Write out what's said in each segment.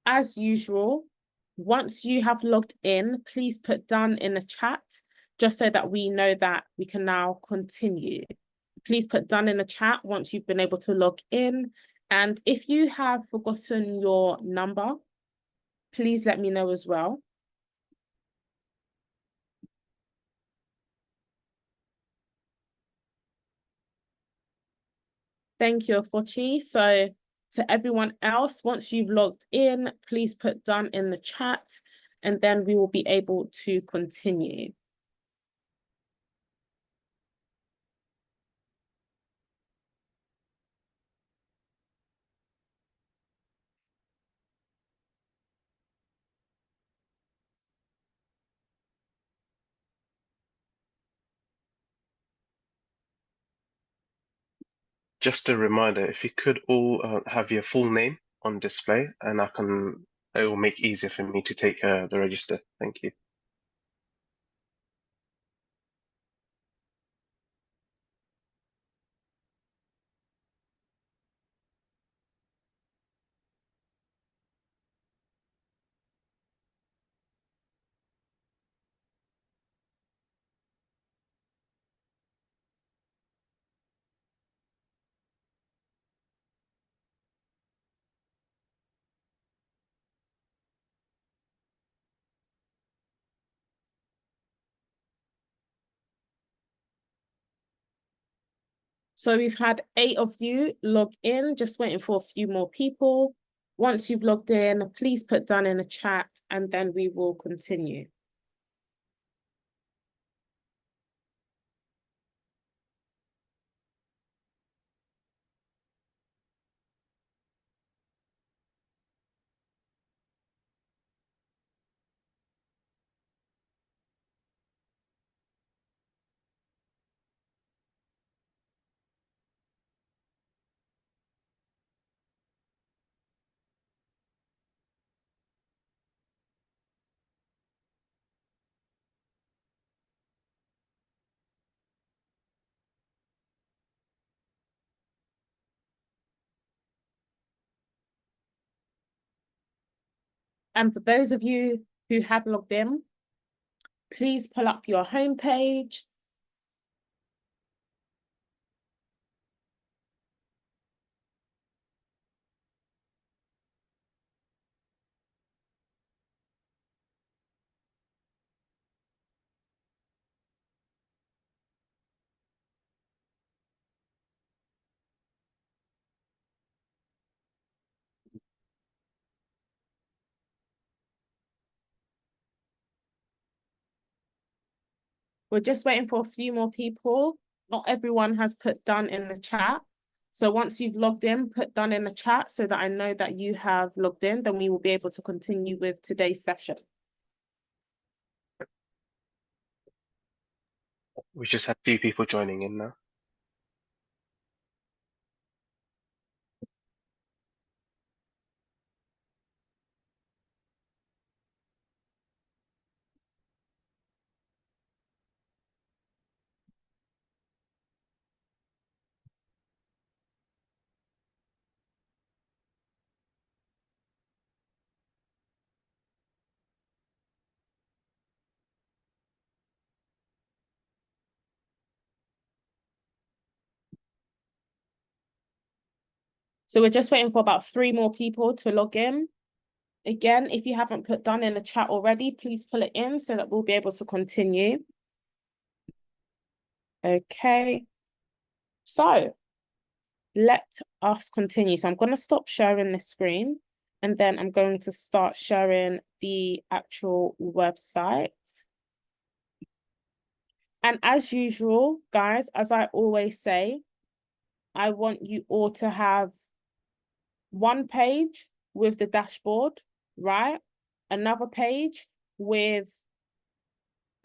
as usual, once you have logged in, please put done in the chat, just so that we know that we can now continue. Please put done in the chat once you've been able to log in. And if you have forgotten your number, please let me know as well. Thank you, Fochi. So to everyone else, once you've logged in, please put done in the chat, and then we will be able to continue. Just a reminder, if you could all have your full name on display, and it will make it easier for me to take the register. Thank you. So we've had 8 of you log in, just waiting for a few more people. Once you've logged in, please put done in the chat, and then we will continue. And for those of you who have logged in, please pull up your homepage. We're just waiting for a few more people. Not everyone has put done in the chat. So once you've logged in, put done in the chat so that I know that you have logged in, then we will be able to continue with today's session. We just had a few people joining in now. So we're just waiting for about 3 more people to log in. Again, if you haven't put done in the chat already, please pull it in so that we'll be able to continue. Okay. So let us continue. So I'm going to stop sharing this screen, and then I'm going to start sharing the actual website. And as usual, guys, as I always say, I want you all to have one page with the dashboard, right? Another page with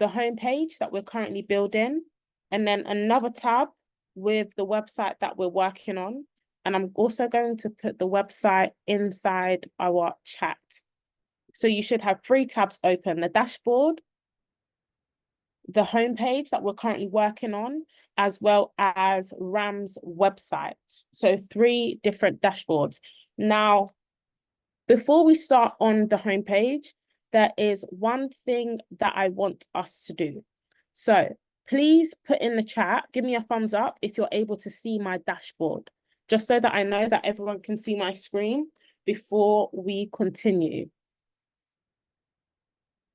the home page that we're currently building, and then another tab with the website that we're working on. And I'm also going to put the website inside our chat. So you should have 3 tabs open: the dashboard, the homepage that we're currently working on, as well as Ram's website. So 3 different dashboards. Now, Before we start on the homepage, there is one thing that I want us to do. So please put in the chat, give me a thumbs up if you're able to see my dashboard, just so that I know that everyone can see my screen before we continue.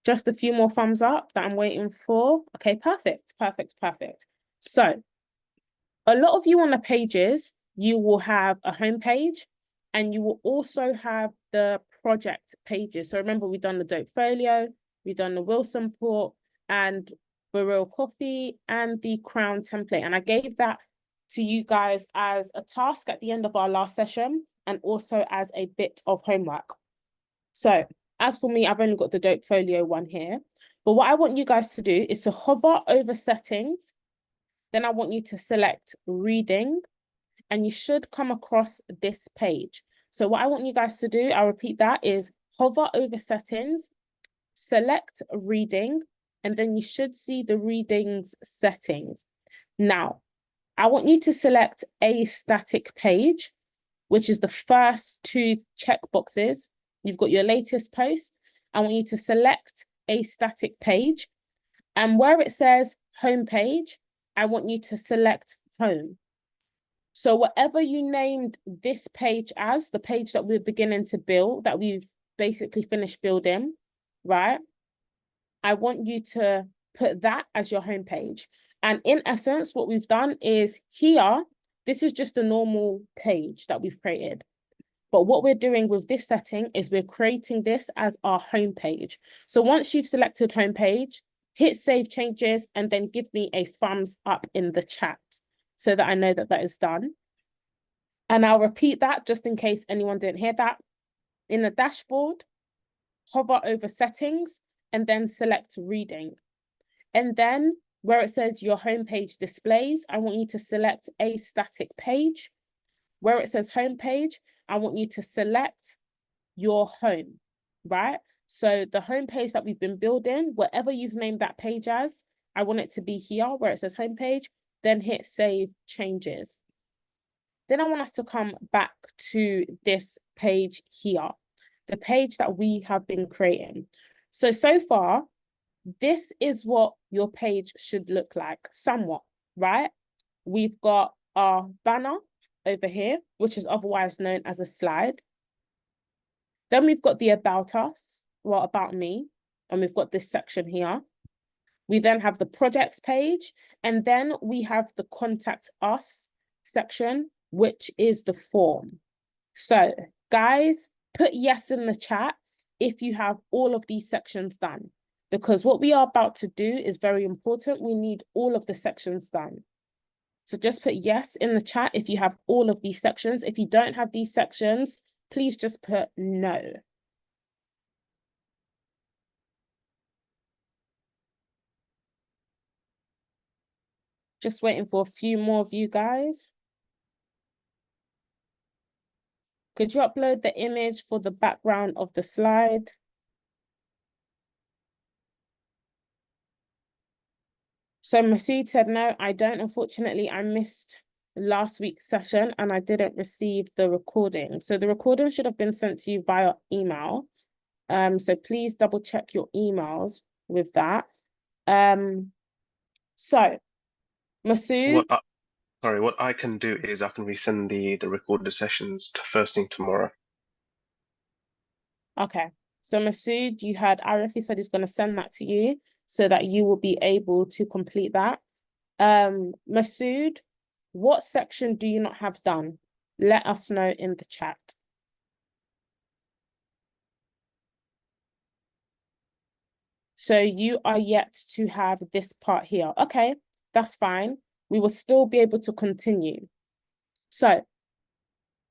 Just a few more thumbs up that I'm waiting for. Okay, perfect. So a lot of you on the pages, you will have a homepage and you will also have the project pages. So remember, we've done the Dope Folio, we've done the Wilson Port and Barrel Coffee and the Crown template. And I gave that to you guys as a task at the end of our last session and also as a bit of homework. So as for me, I've only got the Dope Folio one here. But what I want you guys to do is to hover over settings. Then I want you to select reading and you should come across this page. So what I want you guys to do, I'll repeat that, is hover over settings, select reading, and then you should see the readings settings. Now, I want you to select a static page, which is the first two checkboxes. You've got your latest post. I want you to select a static page. And where it says homepage, I want you to select home. So whatever you named this page as, the page that we're beginning to build, that we've basically finished building, right? I want you to put that as your homepage. And in essence, what we've done is here, this is just a normal page that we've created. But what we're doing with this setting is we're creating this as our homepage. So once you've selected homepage, hit save changes and then give me a thumbs up in the chat so that I know that that is done. And I'll repeat that just in case anyone didn't hear that. In the dashboard, hover over settings and then select reading. And then where it says your homepage displays, I want you to select a static page. Where it says homepage, I want you to select your home, right? So the homepage that we've been building, whatever you've named that page as, I want it to be here where it says homepage, then hit save changes. Then I want us to come back to this page here, the page that we have been creating. So far, this is what your page should look like, somewhat, right? We've got our banner over here, which is otherwise known as a slide. Then we've got the about us, well, about me, and we've got this section here. We then have the projects page, and then we have the contact us section, which is the form. So guys, put yes in the chat if you have all of these sections done, because what we are about to do is very important. We need all of the sections done. So just put yes in the chat if you have all of these sections. If you don't have these sections, please just put no. Just waiting for a few more of you guys. Could you upload the image for the background of the slide? So Masood said, no, I don't. Unfortunately, I missed last week's session and I didn't receive the recording. So the recording should have been sent to you via email. So please double check your emails with that. So Masood. What I can do is I can resend the recorded sessions to first thing tomorrow. Okay. So Masood, you had Arif, he said he's going to send that to you so that you will be able to complete that. Masood, what section do you not have done? Let us know in the chat. So you are yet to have this part here. Okay, that's fine. We will still be able to continue. So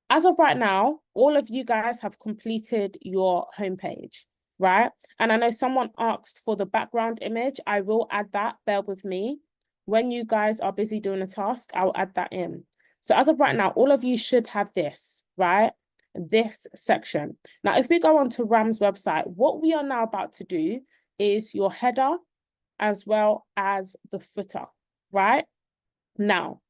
as of right now, all of you guys have completed your homepage, right? And I know someone asked for the background image. I will add that, bear with me. When you guys are busy doing a task, I'll add that in. So as of right now, all of you should have this, right? This section. Now, if we go on to Ram's website, what we are now about to do is your header as well as the footer, right? Now,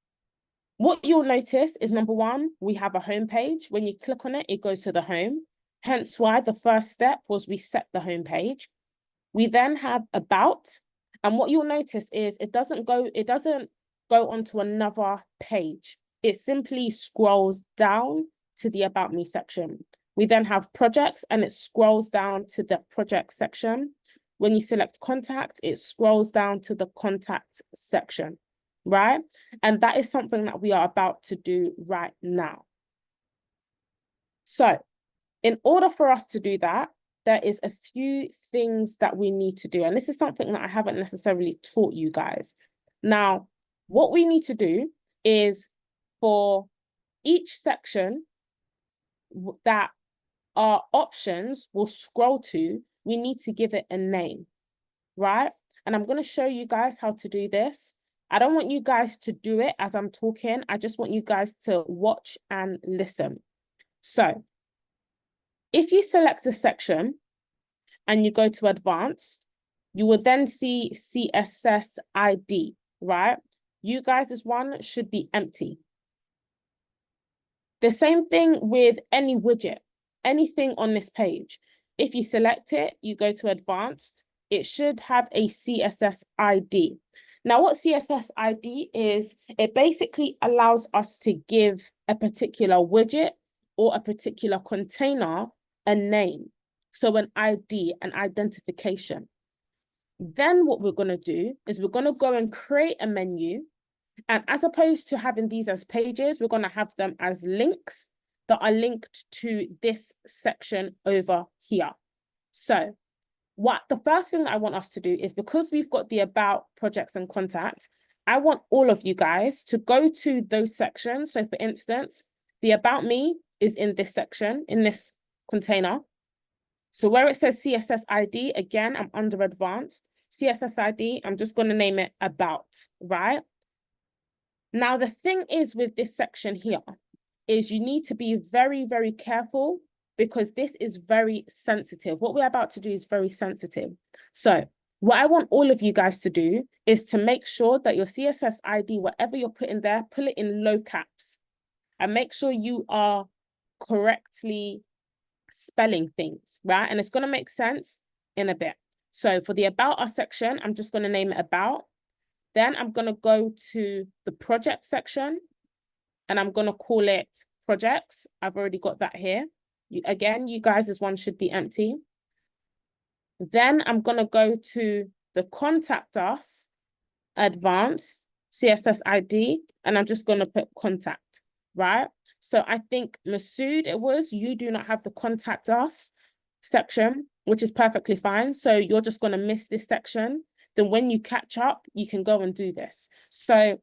what you'll notice is number one, we have a home page. When you click on it, it goes to the home. Hence why the first step was we set the home page. We then have about, and what you'll notice is it doesn't go onto another page. It simply scrolls down to the About Me section. We then have projects and it scrolls down to the project section. When you select contact, it scrolls down to the contact section, right? And that is something that we are about to do right now. So in order for us to do that, there is a few things that we need to do. And this is something that I haven't necessarily taught you guys. Now, what we need to do is for each section that our options will scroll to, we need to give it a name, right? And I'm going to show you guys how to do this. I don't want you guys to do it as I'm talking. I just want you guys to watch and listen. So if you select a section and you go to advanced, you will then see CSS ID, right? You guys' one should be empty. The same thing with any widget, anything on this page. If you select it, you go to advanced, it should have a CSS ID. Now, what CSS ID is, it basically allows us to give a particular widget or a particular container a name. So an ID, an identification. Then what we're going to do is we're going to go and create a menu. And as opposed to having these as pages, we're going to have them as links that are linked to this section over here. So what the first thing that I want us to do is, because we've got the about, projects, and contact, I want all of you guys to go to those sections. So for instance, the about me is in this section, in this container. So where it says CSS ID, again, I'm under advanced. CSS ID, I'm just going to name it about, right? Now, the thing is with this section here is you need to be very, very careful because this is very sensitive. What we're about to do is very sensitive. So what I want all of you guys to do is to make sure that your CSS ID, whatever you're putting there, put it in low caps and make sure you are correctly spelling things, right? And it's going to make sense in a bit. So for the About Us section, I'm just going to name it About. Then I'm going to go to the project section and I'm going to call it projects. I've already got that here. Again, you guys, this one should be empty. Then I'm going to go to the contact us advanced CSS ID, and I'm just going to put contact, right? So I think Masood, you do not have the contact us section, which is perfectly fine. So you're just going to miss this section. Then when you catch up, you can go and do this. So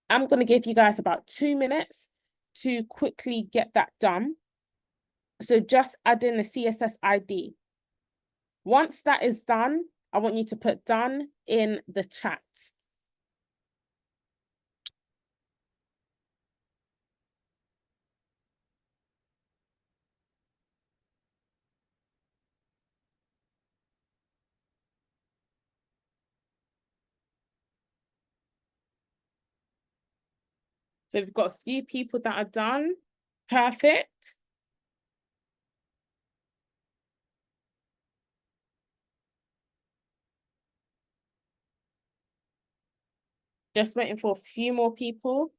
I'm going to give you guys about 2 minutes to quickly get that done. So just add in the CSS ID. Once that is done, I want you to put done in the chat. So we've got a few people that are done. Perfect. Just waiting for a few more people.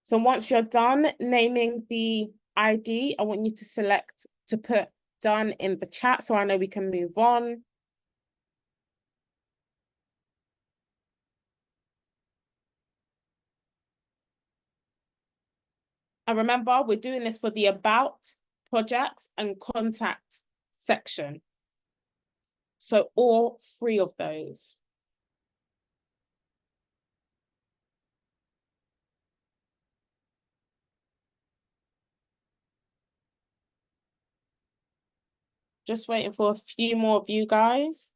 So once you're done naming the ID, I want you to select to put done in the chat so I know we can move on. And remember, we're doing this for the about, projects, and contact section. So all 3 of those. Just waiting for a few more of you guys.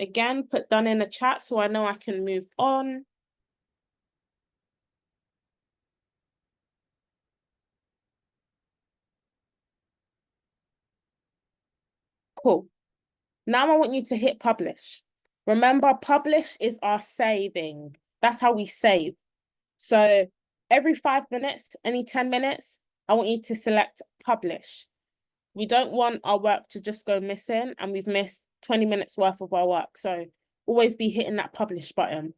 Again, put done in the chat so I know I can move on. Cool. Now I want you to hit publish. Remember, publish is our saving. That's how we save. So every 5 minutes, any 10 minutes, I want you to select publish. We don't want our work to just go missing and we've missed 20 minutes worth of our work. So always be hitting that publish button.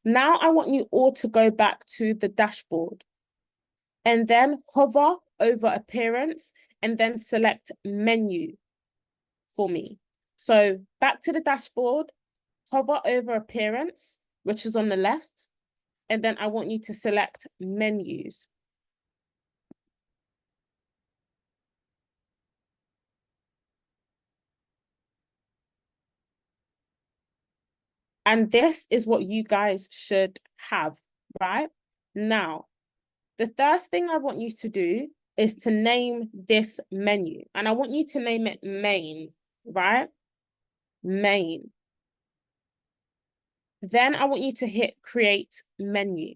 Now I want you all to go back to the dashboard and then hover over appearance and then select menu for me. So back to the dashboard, hover over appearance, which is on the left, and then I want you to select menus. And this is what you guys should have, right? Now, the first thing I want you to do is to name this menu. And I want you to name it main, right? Main. Then I want you to hit create menu.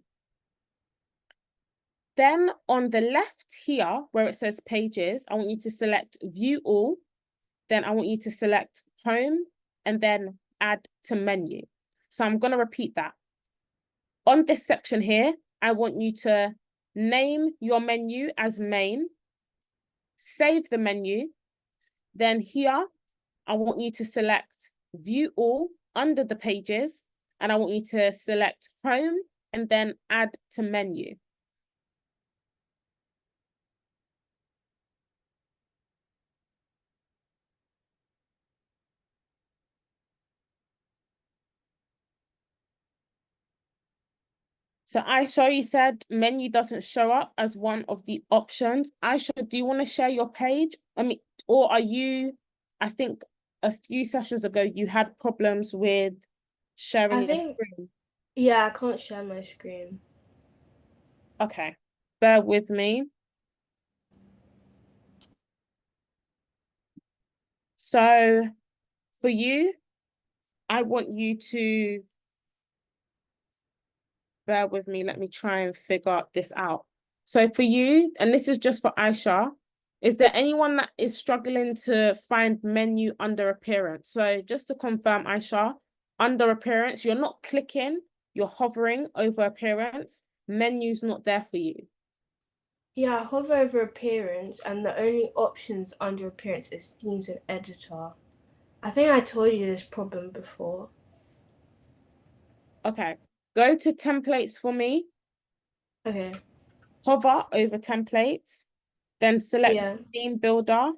Then on the left here, where it says pages, I want you to select view all. Then I want you to select home and then add to menu. So I'm going to repeat that. On this section here, I want you to name your menu as main, save the menu. Then here, I want you to select view all under the pages, and I want you to select home and then add to menu. So Aisha, you said menu doesn't show up as one of the options. Aisha, do you want to share your page? I mean, or are you, I think a few sessions ago, you had problems with sharing I your think, screen. yeah, I can't share my screen. Okay, bear with me. So for you, I want you to bear with me. Let me try and figure this out. So for you, and this is just for Aisha, is there anyone that is struggling to find menu under appearance? So just to confirm, Aisha, under appearance, you're not clicking, you're hovering over appearance. Menu's not there for you. Yeah, I hover over appearance and the only options under appearance is themes and editor. I think I told you this problem before. Okay, go to templates for me, Okay, hover over templates, then select yeah, theme builder.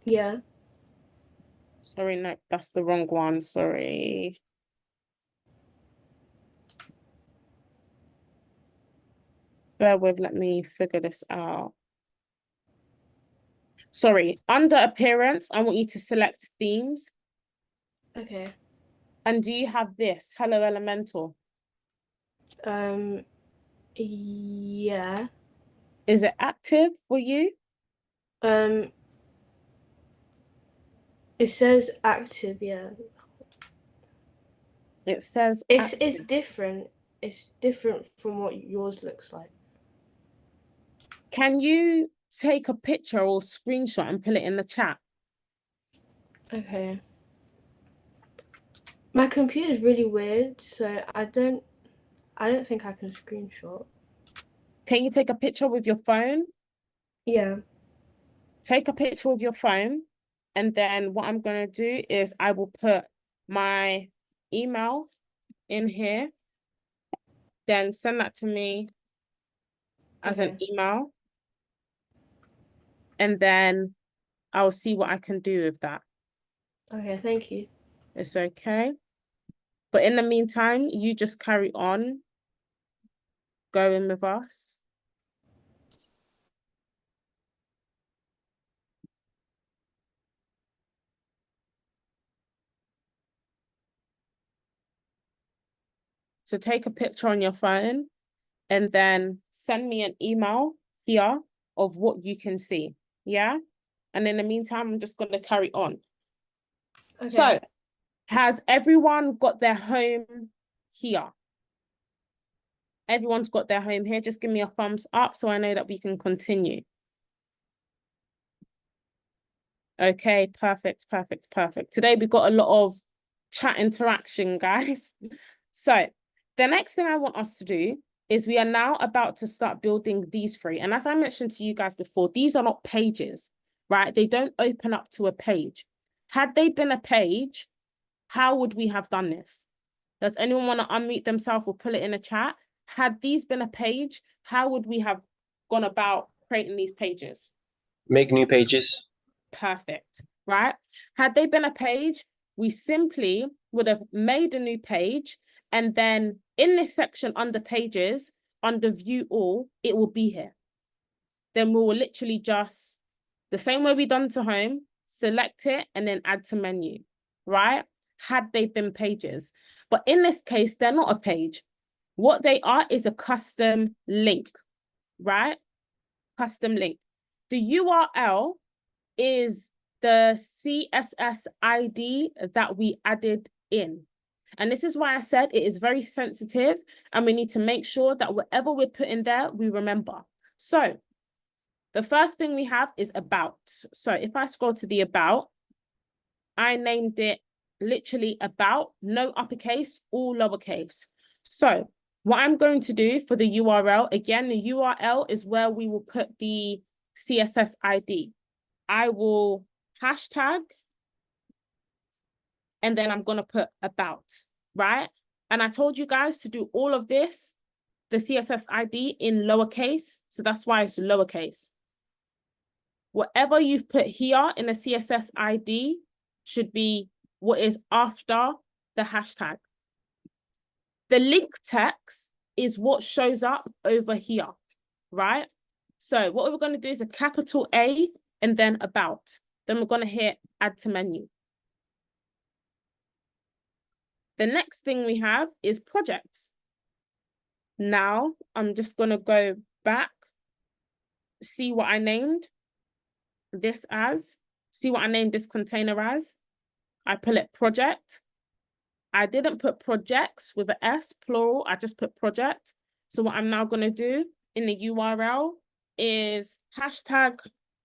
yeah, Sorry, no, that's the wrong one. Sorry. Bear with, let me figure this out. Sorry, under appearance, I want you to select themes. okay. And do you have this? Hello Elemental. Um, yeah. Is it active for you? Um, it says active, yeah. It says It's active. it's different. It's different from what yours looks like. Can you take a picture or screenshot and put it in the chat? Okay. My computer is really weird, so I don't think I can screenshot. Can you take a picture with your phone? Yeah. Take a picture with your phone. And then what I'm going to do is I will put my email in here. Then send that to me as an Okay. email. And then I'll see what I can do with that. Okay, thank you. It's okay. But in the meantime, you just carry on going with us. So take a picture on your phone and then send me an email here of what you can see. Yeah. And in the meantime, I'm just going to carry on. Okay. So has everyone got their home here? Everyone's got their home here. Just give me a thumbs up so I know that we can continue. Okay, perfect. Today we got a lot of chat interaction, guys. So the next thing I want us to do is we are now about to start building these three. And as I mentioned to you guys before, these are not pages, right? They don't open up to a page. Had they been a page, how would we have done this? Does anyone want to unmute themselves or put it in a chat? Had these been a page, how would we have gone about creating these pages? Make new pages. Perfect, right? Had they been a page, we simply would have made a new page, and then in this section under pages, under view all, it will be here. Then we will literally just, the same way we done to home, select it and then add to menu, right? Had they been pages. But in this case, they're not a page. What they are is a custom link, right? Custom link. The URL is the CSS ID that we added in. And this is why I said it is very sensitive and we need to make sure that whatever we're putting there, we remember. So the first thing we have is about. So if I scroll to the about, I named it literally about, no uppercase, all lowercase. So what I'm going to do for the URL, again, the URL is where we will put the CSS ID. I will hashtag, and then I'm going to put about, right? And I told you guys to do all of this, the CSS ID in lowercase. So that's why it's lowercase. Whatever you've put here in the CSS ID should be what is after the hashtag. The link text is what shows up over here, right? So what we're going to do is a capital A and then about. Then we're going to hit add to menu. The next thing we have is projects. Now I'm just going to go back, see what I named this as, see what I named this container as. I put it project. I didn't put projects with an S, plural. I just put project. So what I'm now going to do in the URL is hashtag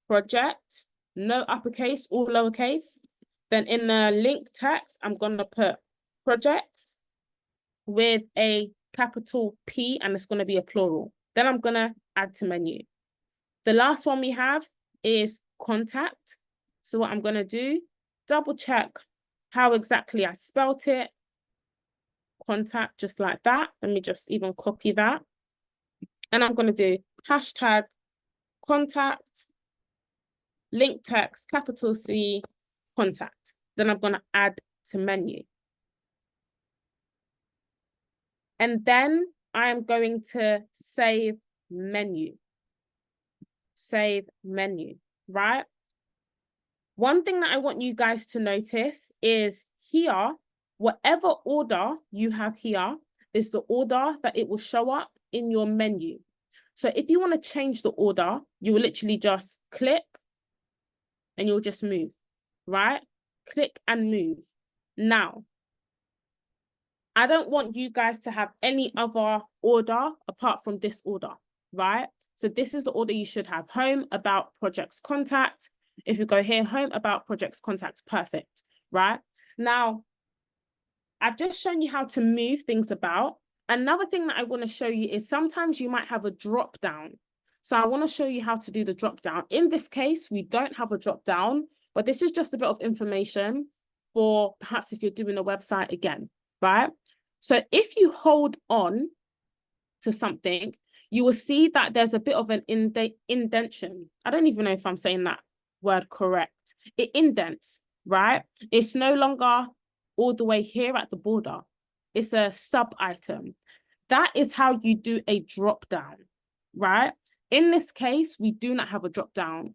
project, no uppercase, all lowercase. Then in the link text, I'm going to put projects with a capital P, and it's going to be a plural. Then I'm going to add to menu. The last one we have is contact. So what I'm going to do, double check how exactly I spelt it. Contact, just like that. Let me just even copy that. And I'm going to do hashtag contact, link text, capital C, contact. Then I'm going to add to menu. And then I am going to save menu. Save menu, right? One thing that I want you guys to notice is here, whatever order you have here is the order that it will show up in your menu. So if you want to change the order, you will literally just click and you'll just move, right? Click and move. Now, I don't want you guys to have any other order apart from this order, right? So this is the order you should have: home, about, projects, contact. If you go here, home, about, projects, contact, perfect, right? Now, I've just shown you how to move things about. Another thing that I want to show you is sometimes you might have a drop down. So I want to show you how to do the drop down. In this case, we don't have a drop down, but this is just a bit of information for perhaps if you're doing a website again, right? So if you hold on to something, you will see that there's a bit of an indentation. I don't even know if I'm saying that word correct. It indents, right? It's no longer all the way here at the border. It's a sub item. That is how you do a drop down, right? In this case, we do not have a drop down,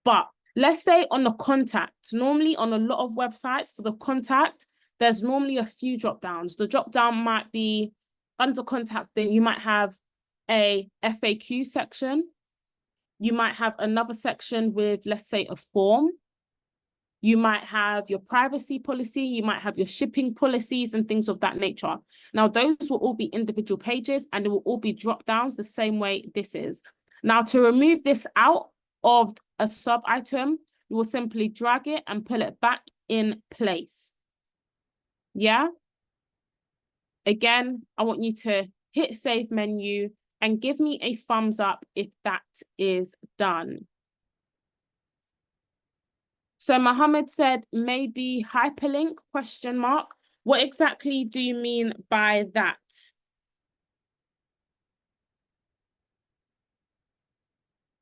but let's say on the contact, normally on a lot of websites for the contact, there's normally a few drop downs. The drop down might be under contact, then you might have a FAQ section. You might have another section with, let's say, a form. You might have your privacy policy. You might have your shipping policies and things of that nature. Now, those will all be individual pages and it will all be drop downs the same way this is. Now, to remove this out of a sub item, you will simply drag it and pull it back in place. Yeah? Again, I want you to hit save menu and give me a thumbs up if that is done. So Mohammed said maybe hyperlink ? What exactly do you mean by that?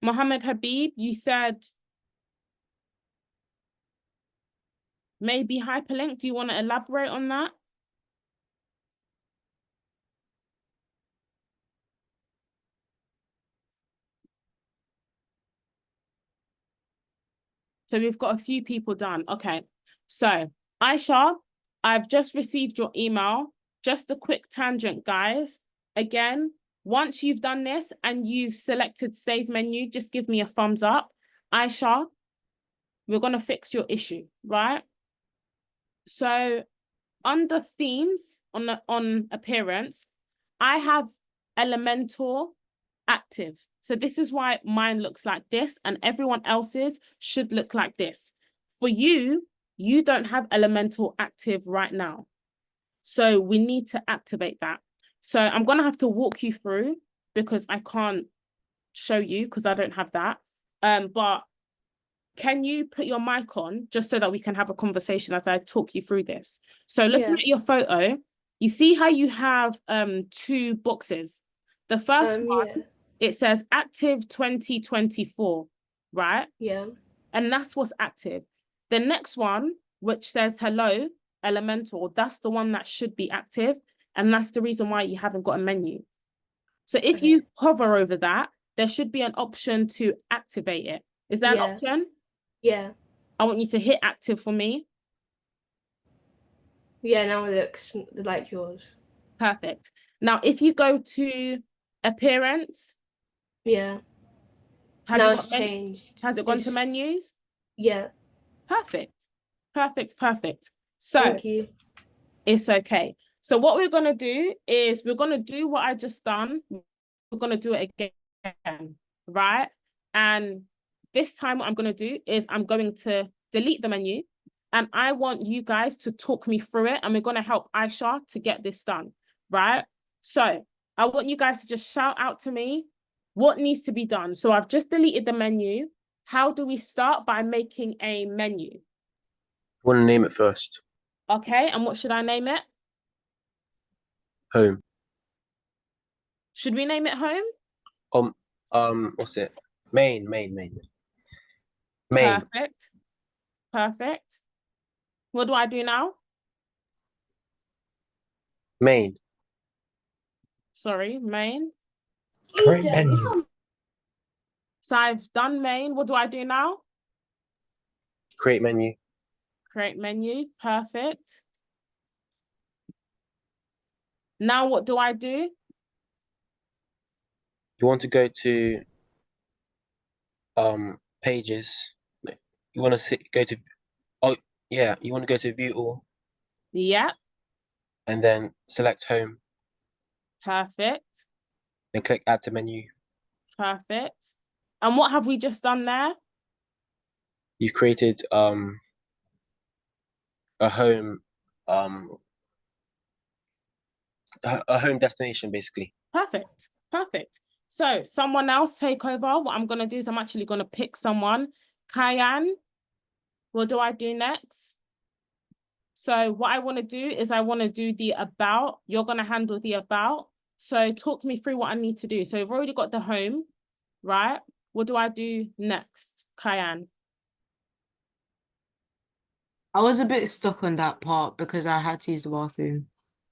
Mohammed Habib, you said maybe hyperlink. Do you want to elaborate on that? So we've got a few people done. Okay. So Aisha, I've just received your email. Just a quick tangent, guys. Again, once you've done this and you've selected save menu, just give me a thumbs up. Aisha, we're going to fix your issue, right? So under themes on appearance, I have Elementor active. So this is why mine looks like this and everyone else's should look like this. For you, you don't have Elementor active right now. So we need to activate that. So I'm going to have to walk you through because I can't show you because I don't have that. But can you put your mic on just so that we can have a conversation as I talk you through this? So looking at your photo, you see how you have 2 boxes. The first one, it says active 2024, right? Yeah. And that's what's active. The next one, which says hello, Elementor, that's the one that should be active. And that's the reason why you haven't got a menu. So if you hover over that, there should be an option to activate it. Is there an option? Yeah. I want you to hit active for me. Yeah, now it looks like yours. Perfect. Now, if you go to appearance. Yeah. Now it's changed. Has it gone to menus? Yeah. Perfect. Perfect, perfect. So thank you. It's okay. So what we're going to do is we're going to do what I just done. We're going to do it again, right? And this time what I'm going to do is I'm going to delete the menu and I want you guys to talk me through it and we're going to help Aisha to get this done, right? So I want you guys to just shout out to me what needs to be done. So I've just deleted the menu. How do we start? By making a menu. You want to name it first. Okay, and what should I name it? Home. Should we name it home? What's it? Main. Perfect. Perfect. What do I do now? Main. Sorry, main. Create menu. So I've done main. What do I do now? Create menu. Create menu. Perfect. Now what do I do? You want to go to pages. You want to go to you want to go to view all. Yeah. And then select home. Perfect. Then click add to menu. Perfect. And what have we just done there? You created a home a home destination basically. Perfect. Perfect. So someone else take over. What I'm going to do is I'm actually going to pick someone. Kyan, what do I do next? So what I want to do is I want to do the about. You're going to handle the about. So talk me through what I need to do. So we've already got the home, right? What do I do next, Kyan? I was a bit stuck on that part because I had to use the bathroom.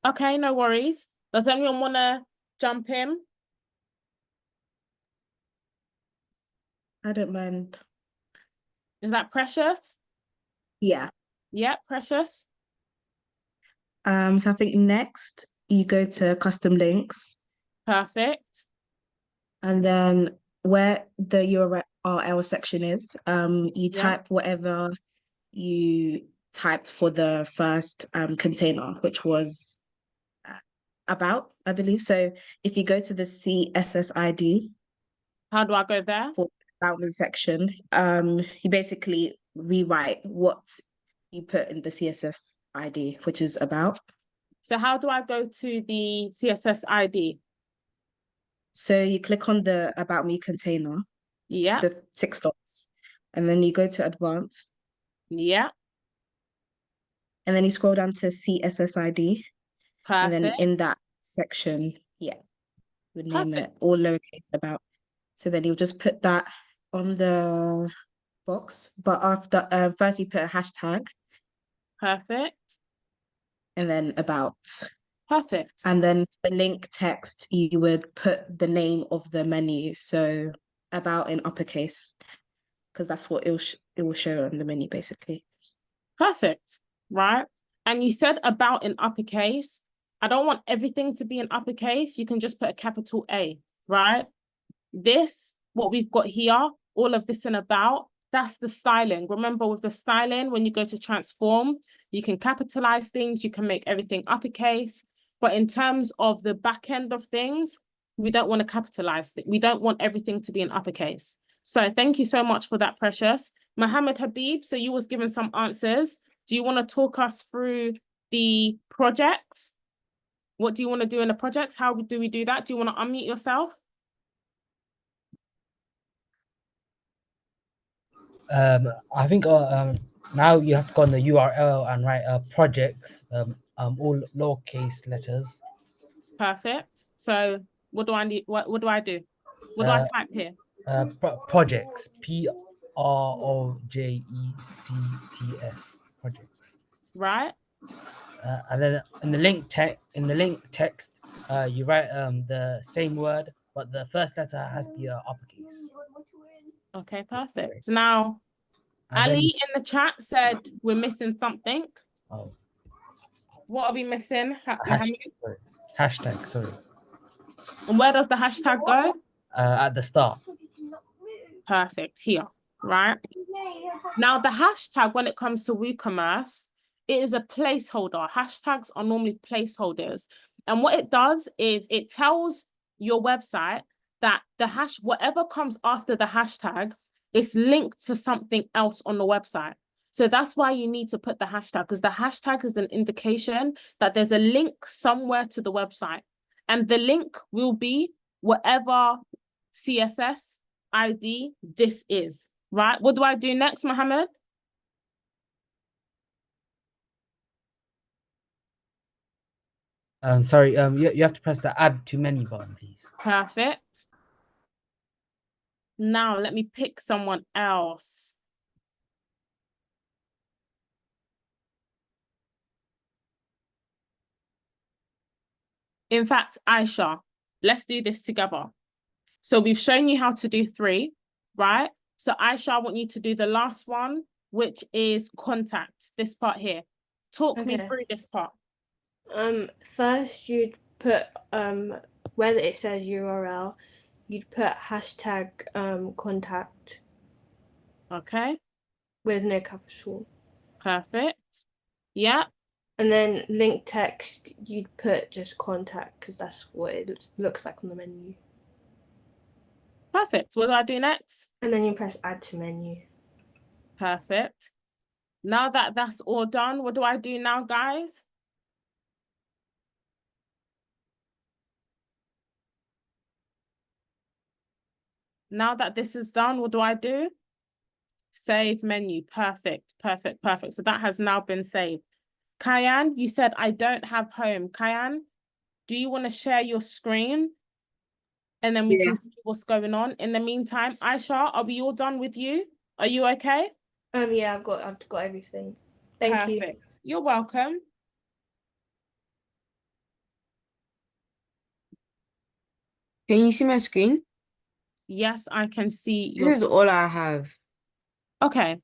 Okay, no worries. Does anyone want to jump in? I don't mind. Is that Precious? Yeah. Yeah, Precious. So I think next you go to custom links. Perfect. And then where the URL section is, you type whatever you typed for the first container, which was about, I believe. So if you go to the CSS ID. How do I go there? For the about me section, you basically rewrite what you put in the CSS ID, which is about. So how do I go to the CSS ID? So you click on the About Me container, Yeah, the 6 dots, and then you go to Advanced, yeah, and then you scroll down to CSS ID, and then perfect, in that section, yeah, we name perfect, it all lowercase About. So then you'll just put that on the box, but after first you put a hashtag perfect, and then About. perfect. And then the link text, you would put the name of the menu. So About in uppercase, because that's what it will show on the menu, basically. Perfect, right? And you said about in uppercase. I don't want everything to be in uppercase. You can just put a capital A, right? This, what we've got here, all of this and about, that's the styling. Remember with the styling, when you go to transform, you can capitalize things, you can make everything uppercase. But in terms of the back end of things, we don't want to capitalize it. We don't want everything to be in uppercase. So thank you so much for that, Precious. Mohammed Habib, so you was given some answers. Do you want to talk us through the projects? What do you want to do in the projects? How do we do that? Do you want to unmute yourself? I think now you have to go on the URL and write projects, all lowercase letters. Perfect. So what do I need? What do I do? What do I type here? Projects, projects, projects. Right. And then in the link text, you write the same word, but the first letter has to be uppercase. Okay, perfect. Now, And Ali then, in the chat said we're missing something. oh, What are we missing, Mohammed? hashtag, sorry. And where does the hashtag go? At the start. Perfect. Here, right? Now, the hashtag, when it comes to WooCommerce, it is a placeholder. Hashtags are normally placeholders. And what it does is it tells your website that whatever comes after the hashtag is linked to something else on the website. So that's why you need to put the hashtag, because the hashtag is an indication that there's a link somewhere to the website. And the link will be whatever CSS ID this is, right? What do I do next, Mohammed? Sorry, you have to press the add to menu button, please. Perfect. Now let me pick someone else. In fact, Aisha, let's do this together. So we've shown you how to do 3, right? So Aisha, I want you to do the last one, which is contact, this part here. Talk me through this part. First you'd put where it says URL, you'd put hashtag contact Okay, with no capital. perfect. Yeah, And then link text, you'd put just contact because that's what it looks like on the menu. perfect. What do I do next? And then you press add to menu. Perfect. Now that that's all done, what do I do now, guys? Now that this is done, what do I do? Save menu. Perfect, perfect, perfect. So that has now been saved. Kyan, you said I don't have home. Kyan, do you want to share your screen? And then we can see what's going on. In the meantime, Aisha, are we all done with you? Are you okay? Yeah, I've got everything. Thank you. Perfect. You're welcome. Can you see my screen? Yes, I can see This is all I have. Okay.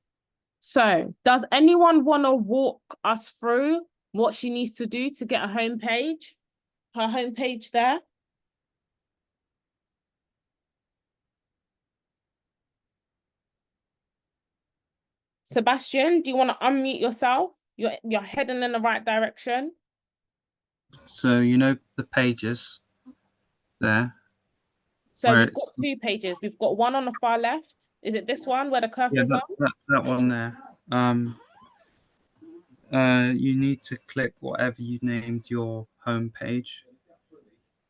So does anyone want to walk us through what she needs to do to get a home page? Her home page there? Sebastian, do you want to unmute yourself? You're heading in the right direction. So you know the pages there. So Right. we've got 2 pages. We've got one on the far left. Is it this one where the Yeah, cursor's on? that one there. You need to click whatever you named your home page.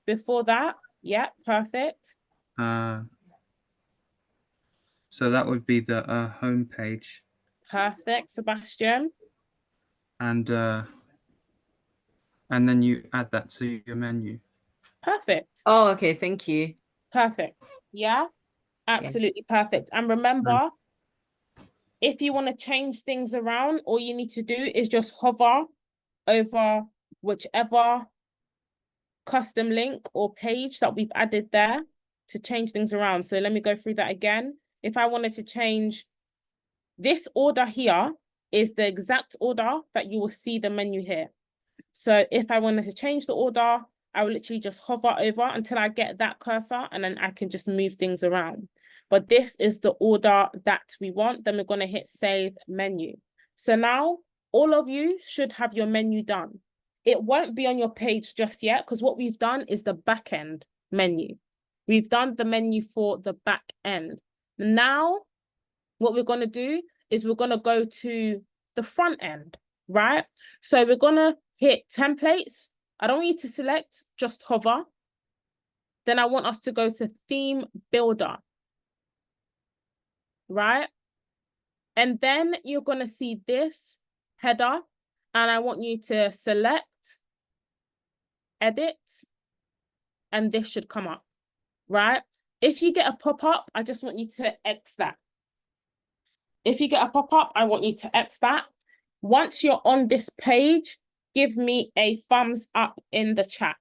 Before that, yeah, perfect. So that would be the home page, Perfect, Sebastian. and then you add that to your menu. Perfect. Oh, okay. Thank you. Perfect. Yeah, absolutely perfect. And remember, if you want to change things around, all you need to do is just hover over whichever custom link or page that we've added there to change things around. So let me go through that again. If I wanted to change this order here, is the exact order that you will see the menu here. So if I wanted to change the order, I will literally just hover over until I get that cursor, and then I can just move things around. But this is the order that we want. Then we're going to hit save menu. So now all of you should have your menu done. It won't be on your page just yet because what we've done is the back end menu. We've done the menu for the back end. Now, what we're going to do is we're going to go to the front end, right? So we're going to hit templates. I don't want you to select, just hover. Then I want us to go to theme builder, right? And then you're going to see this header, and I want you to select, edit, and this should come up, right? If you get a pop-up, I just want you to X that. If you get a pop-up, I want you to X that. Once you're on this page, give me a thumbs up in the chat.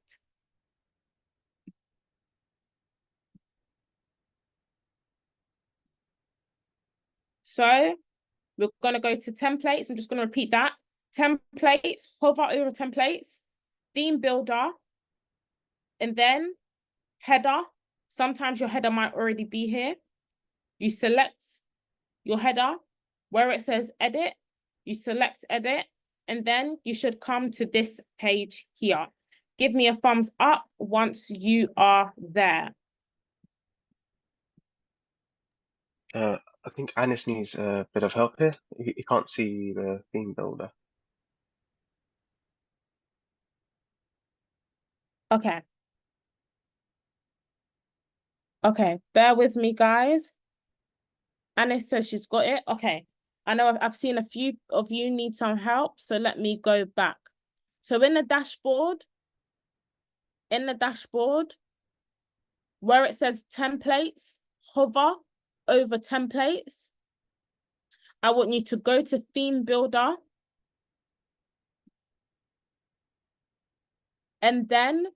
So we're going to go to templates. I'm just going to repeat that. Templates, hover over templates, theme builder, and then header. Sometimes your header might already be here. You select your header. Where it says edit, you select edit, and then you should come to this page here. Give me a thumbs up once you are there. I think Anis needs a bit of help here. He can't see the theme builder. Okay. Okay, bear with me, guys. Anis says she's got it. Okay. I know I've seen a few of you need some help, so let me go back. So in the dashboard, where it says templates, hover over templates. I want you to go to theme builder. And then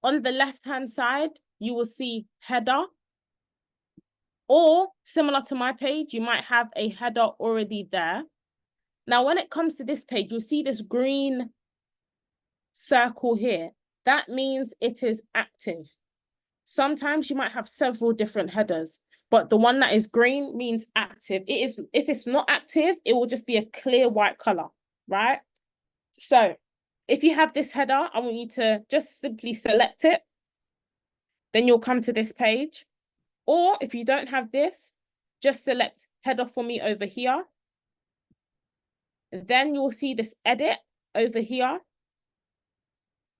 on the left-hand side, you will see header. Or similar to my page, you might have a header already there. Now, when it comes to this page, you'll see this green circle here. That means it is active. Sometimes you might have several different headers, but the one that is green means active. It is, if it's not active, it will just be a clear white color, right? So if you have this header, I want you to just simply select it. Then you'll come to this page. Or if you don't have this, just select header for me over here. Then you'll see this edit over here.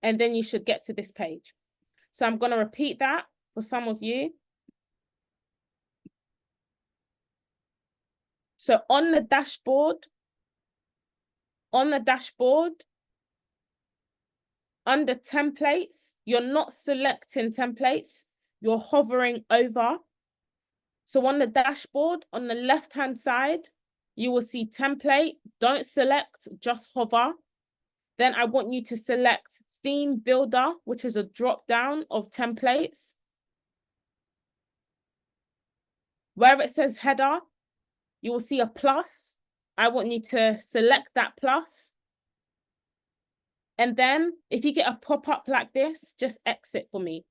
And then you should get to this page. So I'm going to repeat that for some of you. So on the dashboard, under templates, you're not selecting templates, you're hovering over. So on the dashboard, on the left-hand side, you will see template. Don't select, just hover. Then I want you to select theme builder, which is a drop-down of templates. Where it says header, you will see a plus. I want you to select that plus. And then if you get a pop-up like this, just exit for me.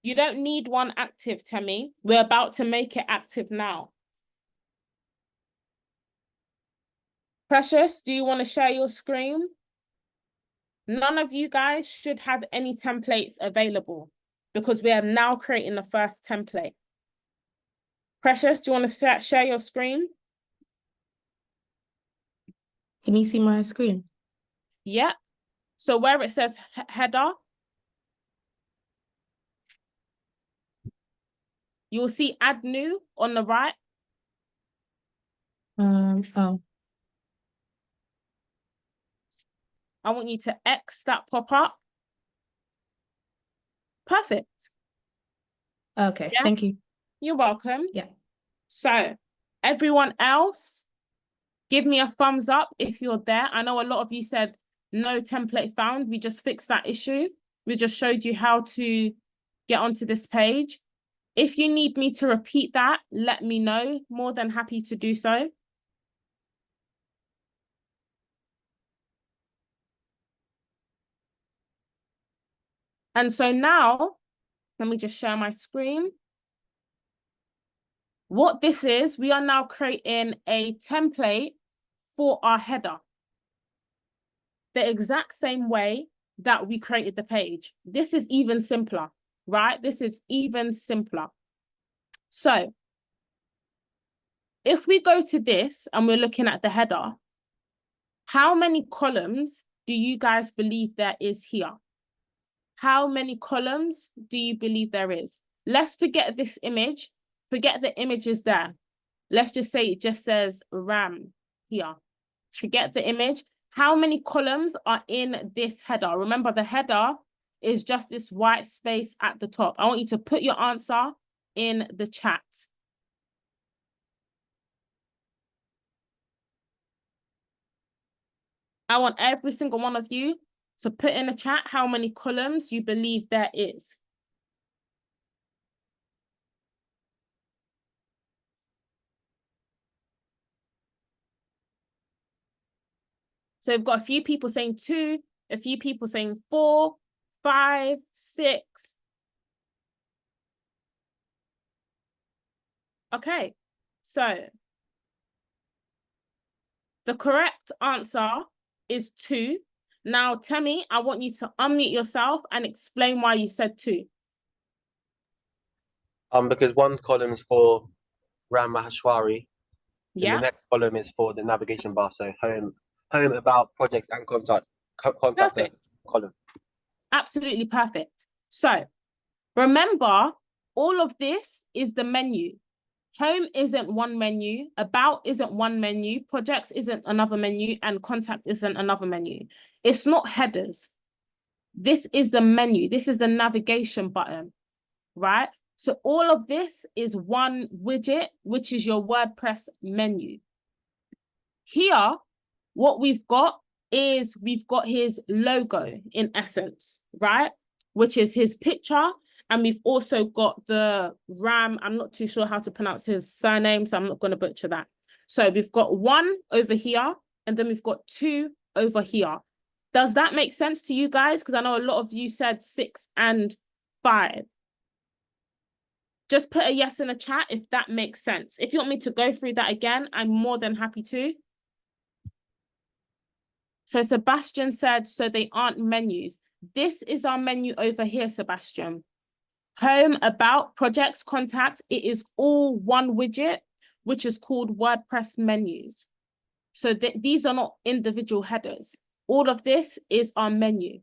You don't need one active, Temi. We're about to make it active now. Precious, do you want to share your screen? none of you guys should have any templates available because we are now creating the first template. Precious, do you want to share your screen? Can you see my screen? Yeah. So where it says header, you'll see add new on the right. Oh, I want you to X that pop up. Perfect. okay. Yeah. Thank you. You're welcome. Yeah. So everyone else, give me a thumbs up if you're there. I know a lot of you said no template found. We just fixed that issue. We just showed you how to get onto this page. If you need me to repeat that, let me know. More than happy to do so. And so now, let me just share my screen. What this is, we are now creating a template for our header. The exact same way that we created the page. This is even simpler, right? This is even simpler. So if we go to this and we're looking at the header, how many columns do you guys believe there is here? How many columns do you believe there is? Let's forget this image. Forget the image is there. Let's just say it just says RAM here. Forget the image. How many columns are in this header? Remember, the header is just this white space at the top. I want you to put your answer in the chat. I want every single one of you to put in the chat how many columns you believe there is. So we've got a few people saying 2, a few people saying 4, 5, 6. Okay, so the correct answer is 2. Now, Temi, I want you to unmute yourself and explain why you said 2. Because one column is for Ram Maheshwari, and the Yeah, next column is for the navigation bar, so home, about, projects, and contact perfect. column. Absolutely perfect. So remember, all of this is the menu. Home isn't one menu, about isn't one menu, projects isn't another menu, and contact isn't another menu. It's not headers. This is the menu. This is the navigation button, right? So all of this is one widget, which is your WordPress menu. Here, what we've got is we've got his logo in essence, right? Which is his picture. And we've also got the Ram. I'm not too sure how to pronounce his surname, so I'm not going to butcher that. So we've got 1 over here, and then we've got 2 over here. Does that make sense to you guys? Because I know a lot of you said 6 and 5. Just put a yes in the chat if that makes sense. If you want me to go through that again, I'm more than happy to. So Sebastian said, so they aren't menus. This is our menu over here, Sebastian. Home, about, projects, contact, it is all one widget, which is called WordPress menus. So these are not individual headers. All of this is our menu.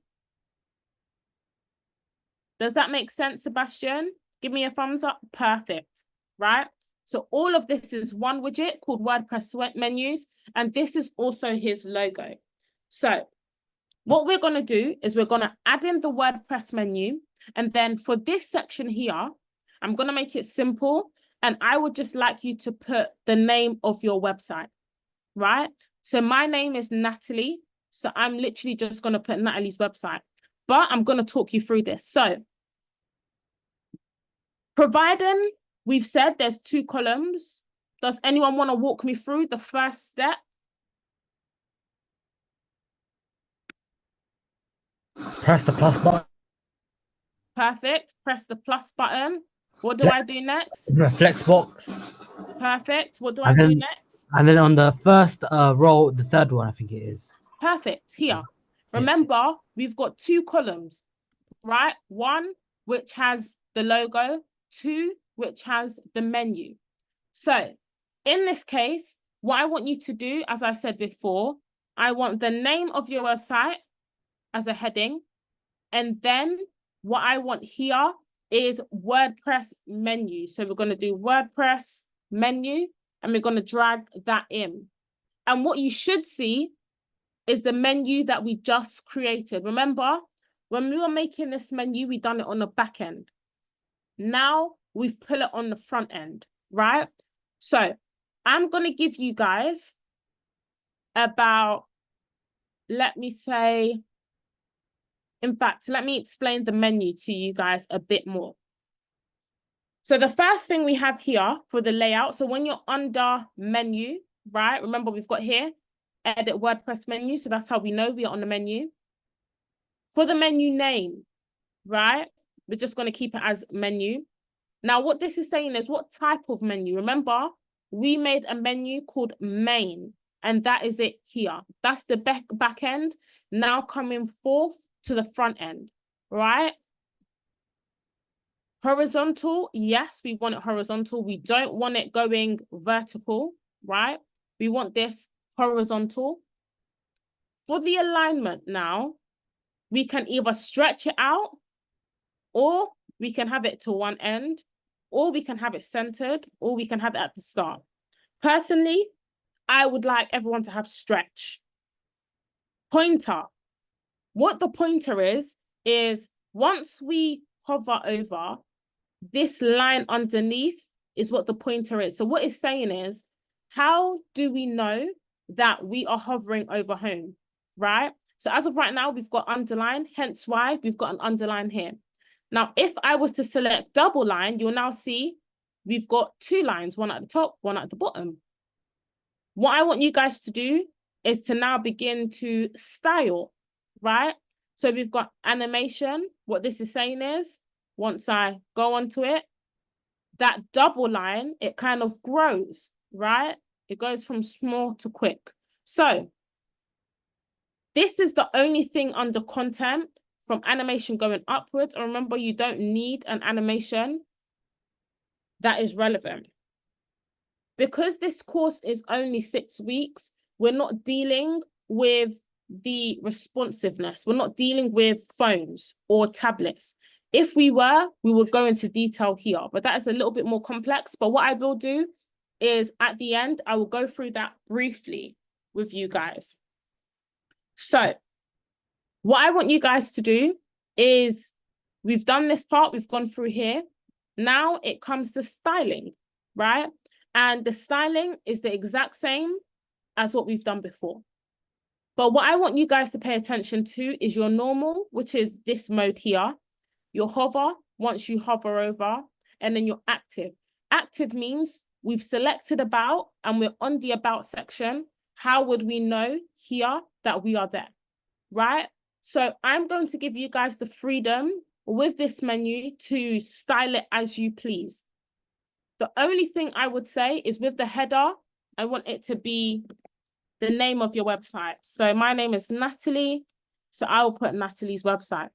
Does that make sense, Sebastian? Give me a thumbs up. Perfect, right? So all of this is one widget called WordPress menus, and this is also his logo. So what we're going to do is we're going to add in the WordPress menu. And then for this section here, I'm going to make it simple. And I would just like you to put the name of your website, right? So my name is Natalie. So I'm literally just going to put Natalie's website. But I'm going to talk you through this. So providing we've said there's 2 columns, does anyone want to walk me through the first step? Press the plus button. Perfect. Press the plus button. What do I do next? The flex box. Perfect. What do I And do then- next? And then on the first row, the third one, I think it is. Perfect. Here. Remember, we've got 2 columns, right? 1, which has the logo, 2, which has the menu. So in this case, what I want you to do, as I said before, I want the name of your website as a heading. And then what I want here is WordPress menu. So we're going to do WordPress menu, and we're going to drag that in. And what you should see is the menu that we just created. Remember, when we were making this menu, we done it on the back end. Now we've put it on the front end, right? So I'm going to give you guys about, let me say, in fact, let me explain the menu to you guys a bit more. So the first thing we have here for the layout, so when you're under menu, right? Remember, we've got here, edit WordPress menu. So that's how we know we are on the menu. For the menu name, right? We're just going to keep it as menu. Now, what this is saying is what type of menu. Remember, we made a menu called main, and that is it here. That's the back end now coming forth to the front end, right? Horizontal, yes, we want it horizontal. We don't want it going vertical, right? We want this horizontal. For the alignment now, we can either stretch it out, or we can have it to one end, or we can have it centered, or we can have it at the start. Personally, I would like everyone to have stretch. Pointer. What the pointer is once we hover over, this line underneath is what the pointer is. So what it's saying is, how do we know that we are hovering over home, right? So as of right now, we've got underline, hence why we've got an underline here. Now, if I was to select double line, you'll now see we've got 2 lines, one at the top, one at the bottom. What I want you guys to do is to now begin to style, right? So we've got animation. What this is saying is, once I go onto it, that double line, it kind of grows, right? It goes from small to quick. So this is the only thing under content from animation going upwards. And remember, you don't need an animation that is relevant. Because this course is only 6 weeks, we're not dealing with the responsiveness. We're not dealing with phones or tablets. If we were, we would go into detail here, but that is a little bit more complex. But what I will do is at the end, I will go through that briefly with you guys. So what I want you guys to do is, we've done this part, we've gone through here. Now it comes to styling, right? And the styling is the exact same as what we've done before. But what I want you guys to pay attention to is your normal, which is this mode here. Your hover, once you hover over, and then your active. Active means we've selected about and we're on the about section. How would we know here that we are there, right? So I'm going to give you guys the freedom with this menu to style it as you please. The only thing I would say is with the header, I want it to be the name of your website. So my name is Natalie, so I will put Natalie's website.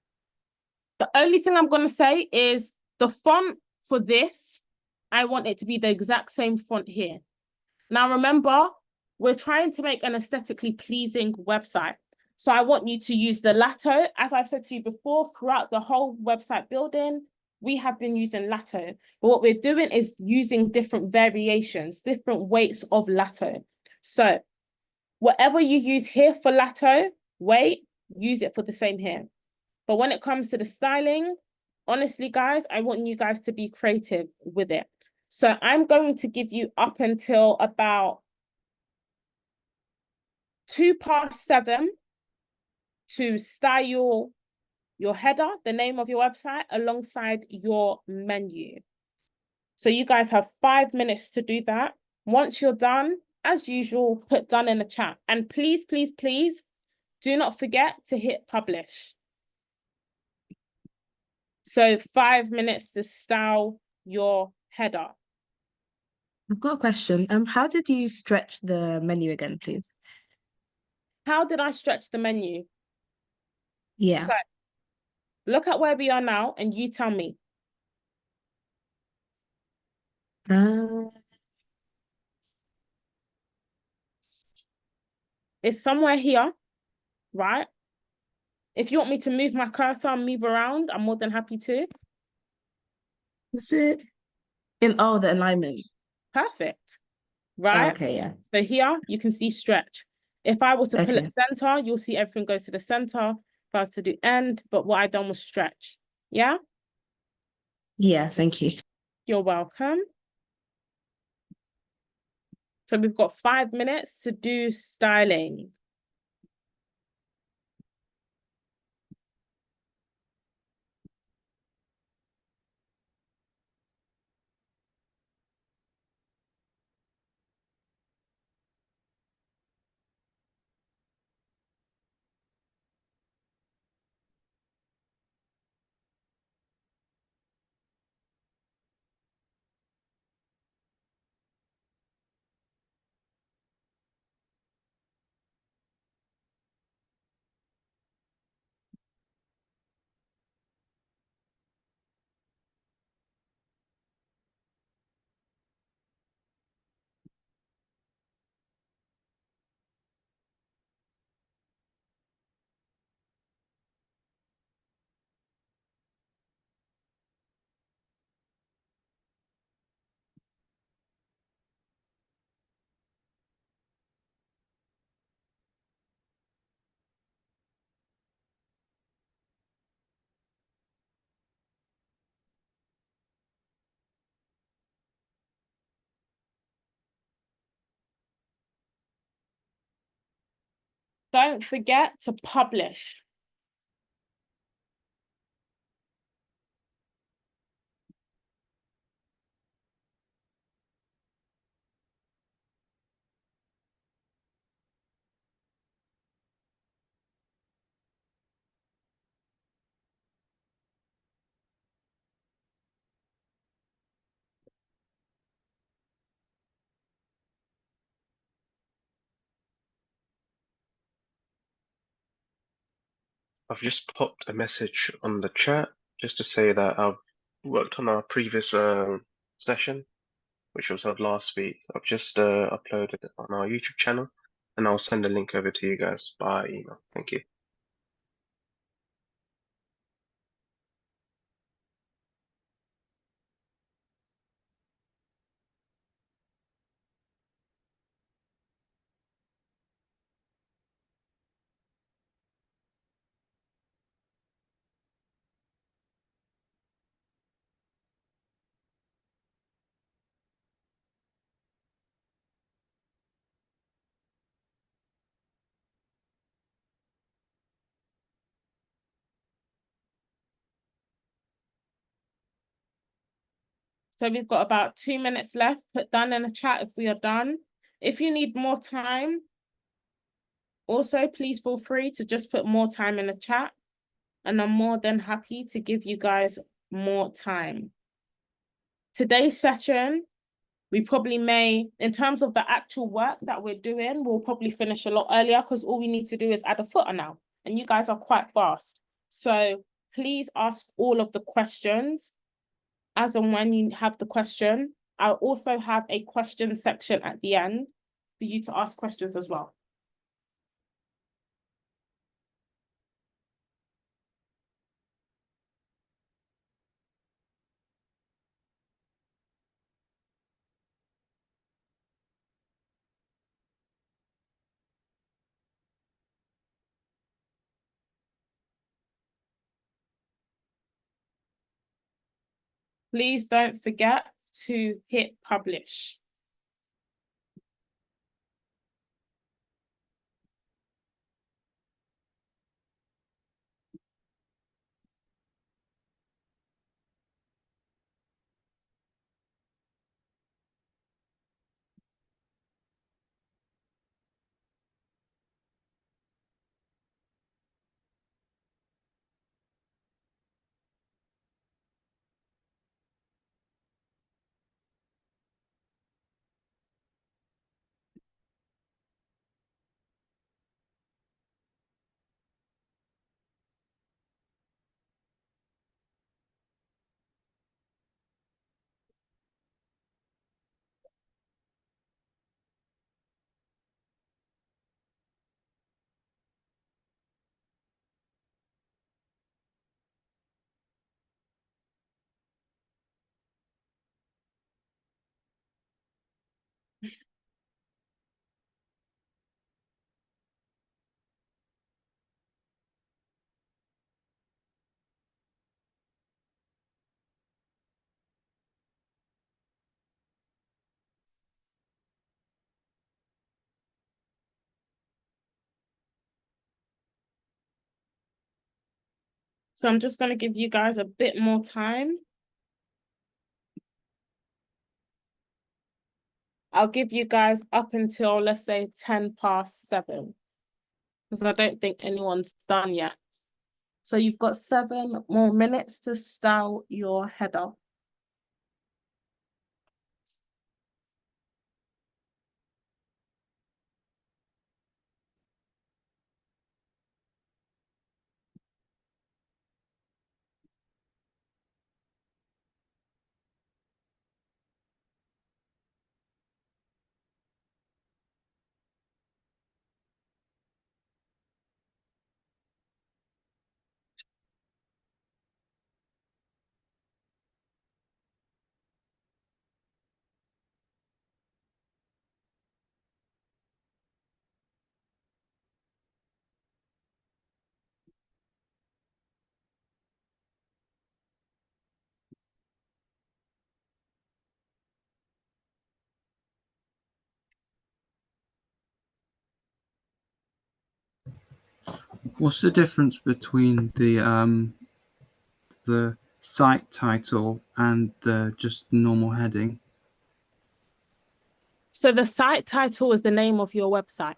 The only thing I'm going to say is the font for this, I want it to be the exact same font here. Now remember, we're trying to make an aesthetically pleasing website. So I want you to use the Lato. As I've said to you before, throughout the whole website building, we have been using Lato. But what we're doing is using different variations, different weights of Lato. So whatever you use here for Lato weight, use it for the same here. But when it comes to the styling, honestly, guys, I want you guys to be creative with it. So I'm going to give you up until about 7:02 to style your header, the name of your website, alongside your menu. So you guys have 5 minutes to do that. Once you're done, as usual, put done in the chat. And please, please, please, do not forget to hit publish. So 5 minutes to style your header. I've got a question. How did you stretch the menu again, please? How did I stretch the menu? Yeah. So look at where we are now and you tell me. It's somewhere here, right? If you want me to move my cursor and move around, I'm more than happy to. Is it in the alignment? Perfect, right? Okay, yeah. So here you can see stretch. If I was to pull Okay. it center, you'll see everything goes to the center. If I was to do end, but what I done was stretch. Yeah? Yeah, thank you. You're welcome. So we've got 5 minutes to do styling. Don't forget to publish. I've just popped a message on the chat just to say that I've worked on our previous session, which was held last week. I've just uploaded it on our YouTube channel, and I'll send a link over to you guys by email. Thank you. So we've got about 2 minutes left. Put done in the chat if we are done. If you need more time, also please feel free to just put more time in the chat. And I'm more than happy to give you guys more time. Today's session, we probably may, in terms of the actual work that we're doing, we'll probably finish a lot earlier because all we need to do is add a footer now. And you guys are quite fast. So please ask all of the questions as and when you have the question. I'll also have a question section at the end for you to ask questions as well. Please don't forget to hit publish. So I'm just going to give you guys a bit more time. I'll give you guys up until, let's say, 7:10, because I don't think anyone's done yet. So you've got 7 more minutes to style your header. What's the difference between the site title and the just normal heading? So the site title is the name of your website.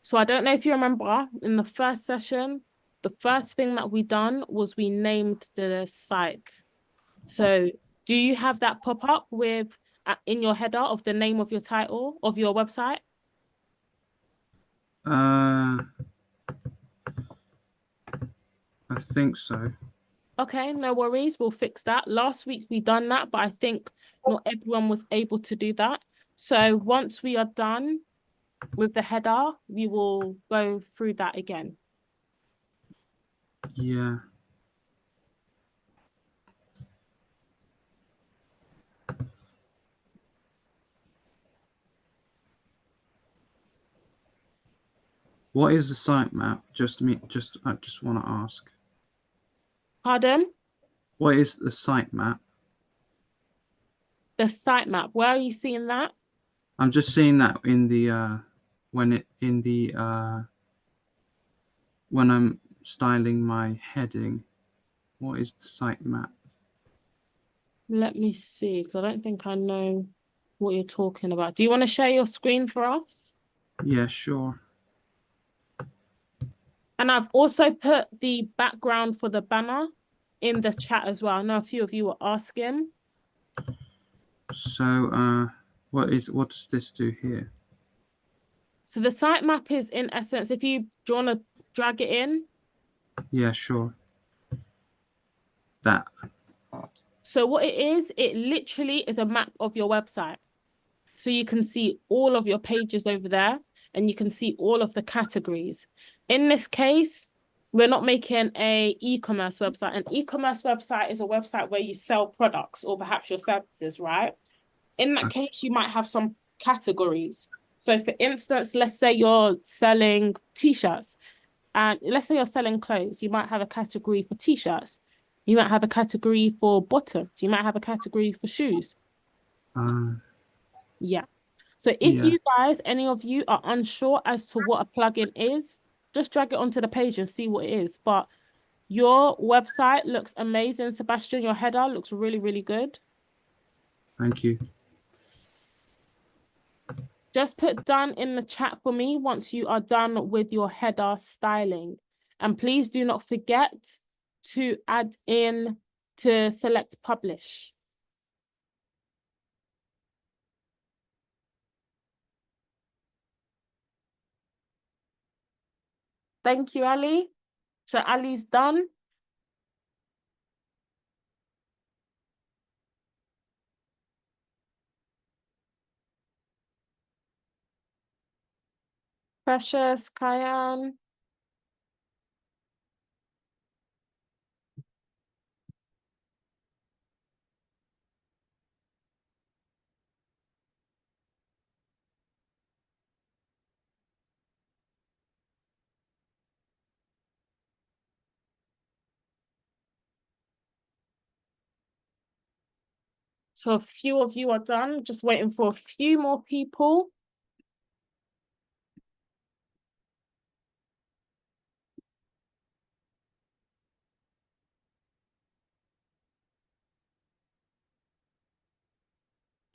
So I don't know if you remember in the first session, the first thing that we done was we named the site. So do you have that pop up with in your header of the name of your title of your website? I think so. Okay, no worries. We'll fix that. Last week we done that, but I think not everyone was able to do that. So once we are done with the header, we will go through that again. Yeah. What is the sitemap? I just want to ask. Pardon? What is the sitemap? The sitemap. Where are you seeing that? I'm just seeing that in the when I'm styling my heading. What is the sitemap? Let me see, because I don't think I know what you're talking about. Do you want to share your screen for us? Yeah, sure. And I've also put the background for the banner in the chat as well. I know a few of you were asking. So what does this do here? So the sitemap is, in essence, if you want to drag it in. Yeah, sure. That. So what it is, it literally is a map of your website. So you can see all of your pages over there, and you can see all of the categories. In this case, we're not making a e-commerce website. An e-commerce website is a website where you sell products or perhaps your services, right? In that case, you might have some categories. So for instance, let's say you're selling t-shirts, and let's say you're selling clothes. You might have a category for t-shirts. You might have a category for bottoms. You might have a category for shoes. Yeah. So if Yeah. you guys, any of you are unsure as to what a plugin is, just drag it onto the page and see what it is. But your website looks amazing, Sebastian. Your header looks really, really good. Thank you. Just put done in the chat for me once you are done with your header styling. And please do not forget to add in to select publish. Thank you, Ali. So Ali's done. Precious, Kyan. So a few of you are done. Just waiting for a few more people.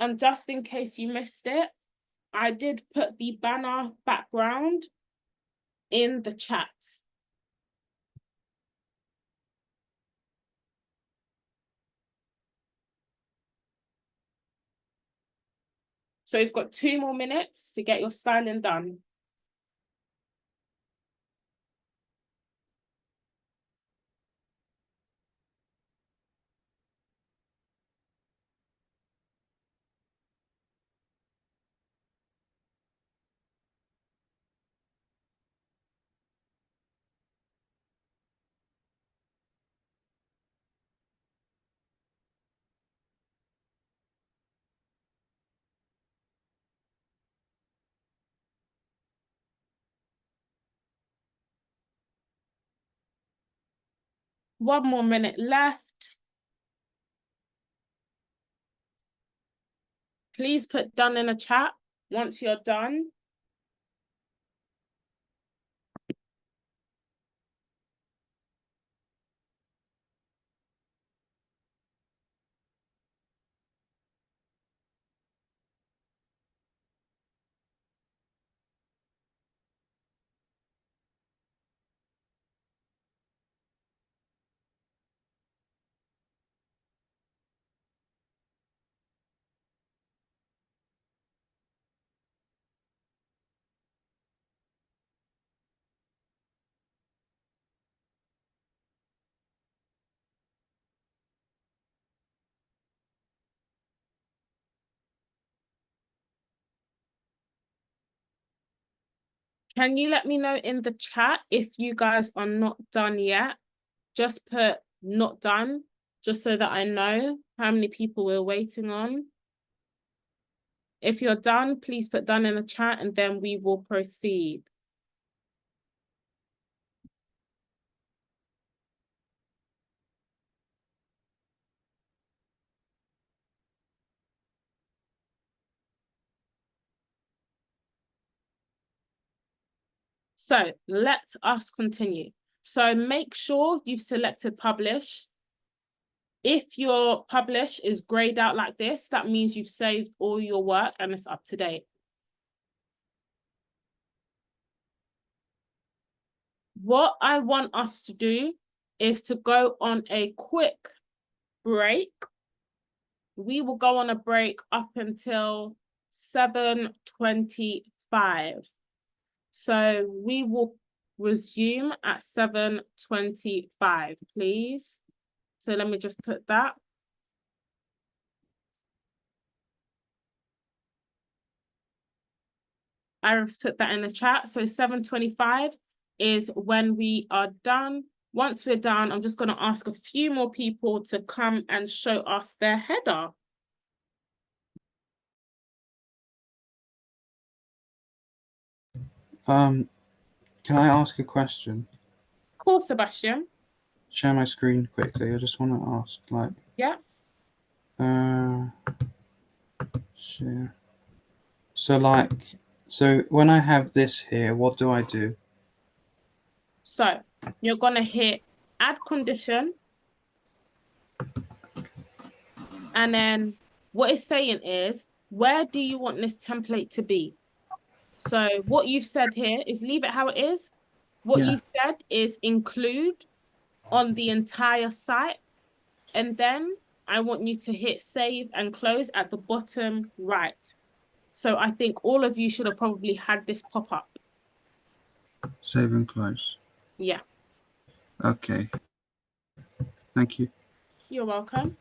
And just in case you missed it, I did put the banner background in the chat. So you've got 2 more minutes to get your styling done. One more minute left. Please put done in the chat once you're done. Can you let me know in the chat if you guys are not done yet? Just put not done, just so that I know how many people we're waiting on. If you're done, please put done in the chat and then we will proceed. So let us continue. So make sure you've selected publish. If your publish is grayed out like this, that means you've saved all your work and it's up to date. What I want us to do is to go on a quick break. We will go on a break up until 7:25. So we will resume at 7:25, please. So let me just put that. Iris put that in the chat. So 7:25 is when we are done. Once we're done, I'm just going to ask a few more people to come and show us their header. Can I ask a question? Of course, Sebastian. Share my screen quickly. I just want to ask, like, Yeah. Share. So, like, so when I have this here, what do I do? So you're going to hit add condition. And then what it's saying is, where do you want this template to be? So what you've said here is leave it how it is. What Yeah. you said is include on the entire site. And then I want you to hit save and close at the bottom right. So I think all of you should have probably had this pop up. Save and close. Yeah. Okay. Thank you. You're welcome.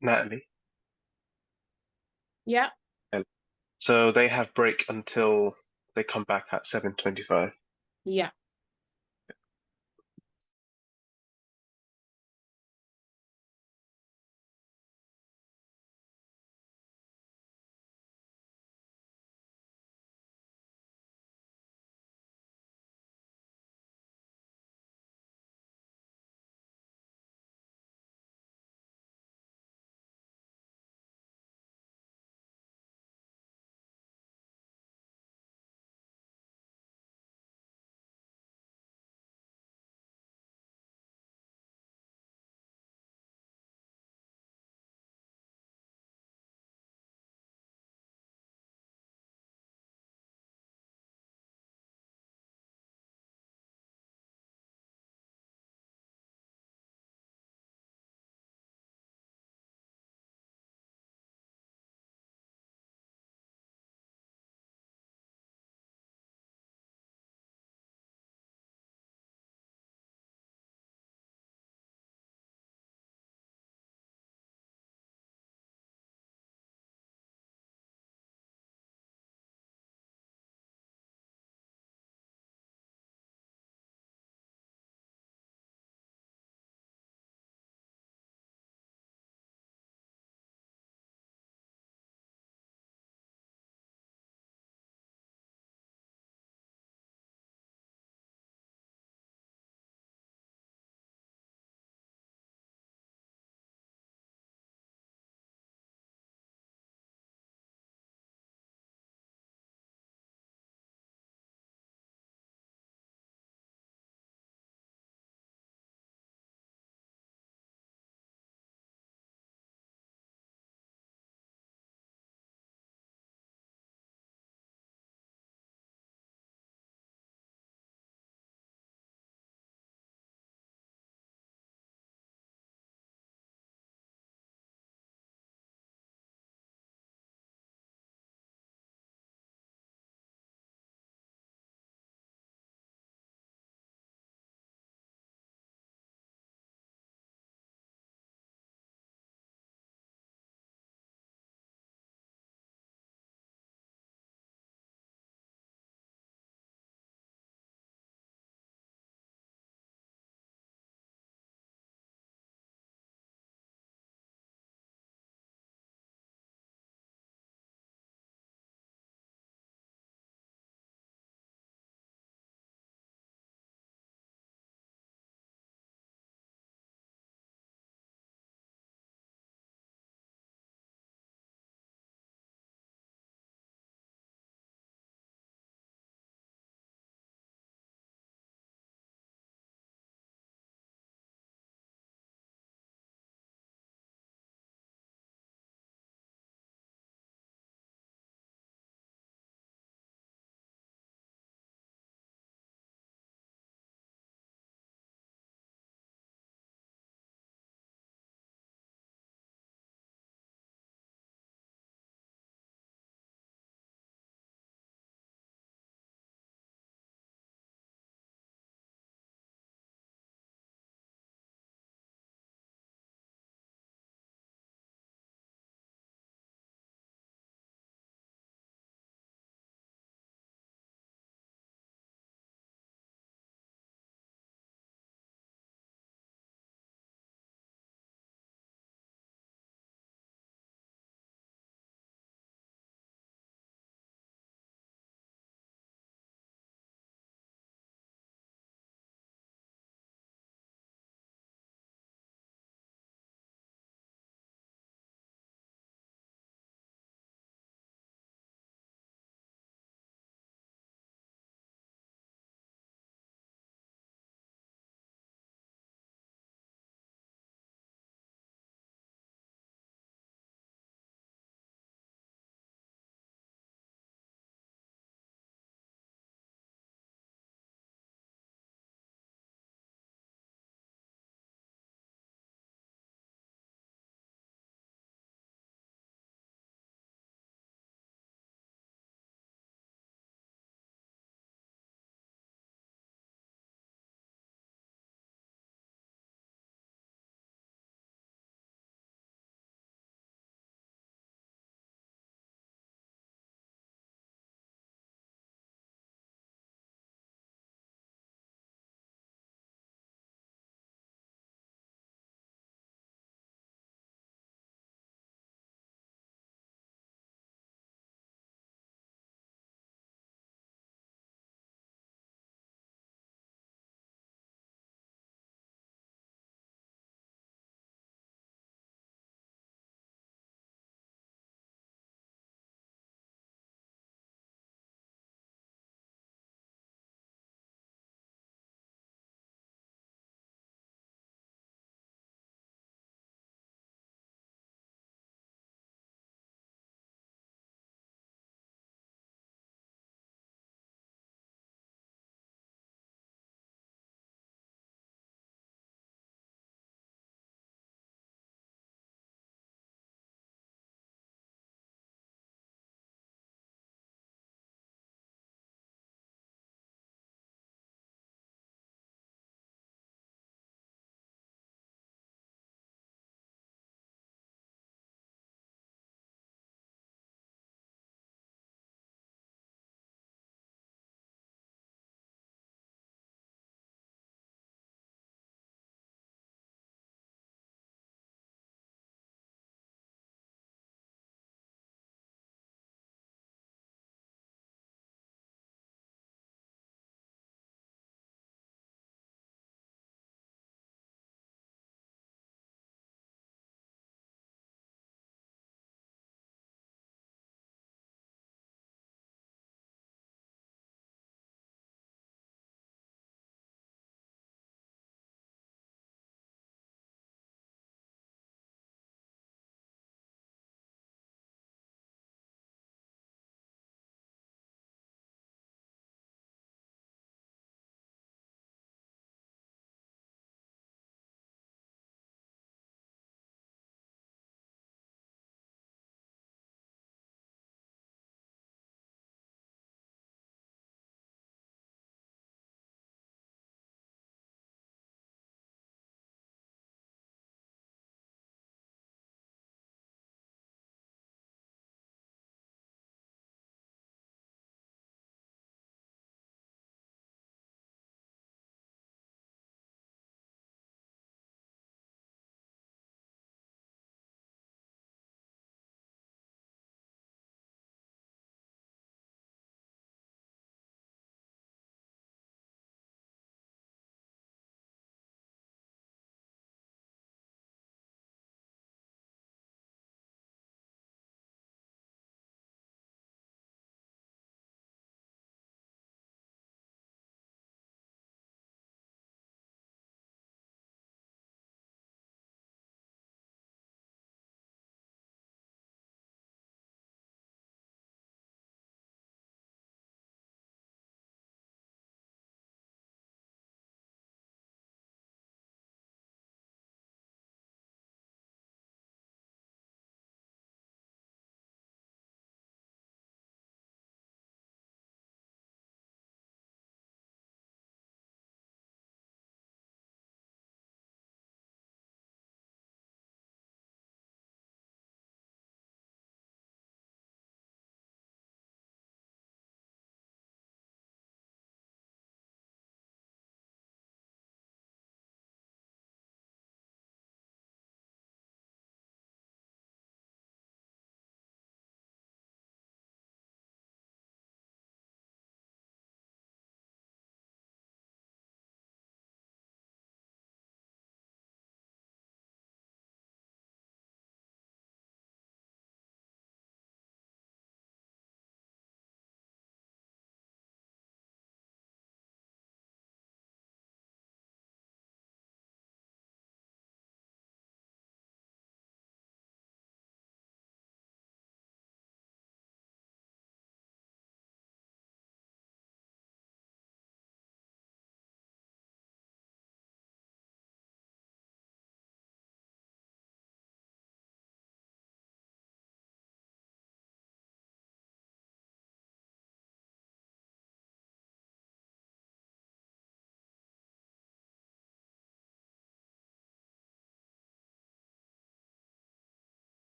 Natalie. Yeah. So they have break until they come back at 7:25. Yeah.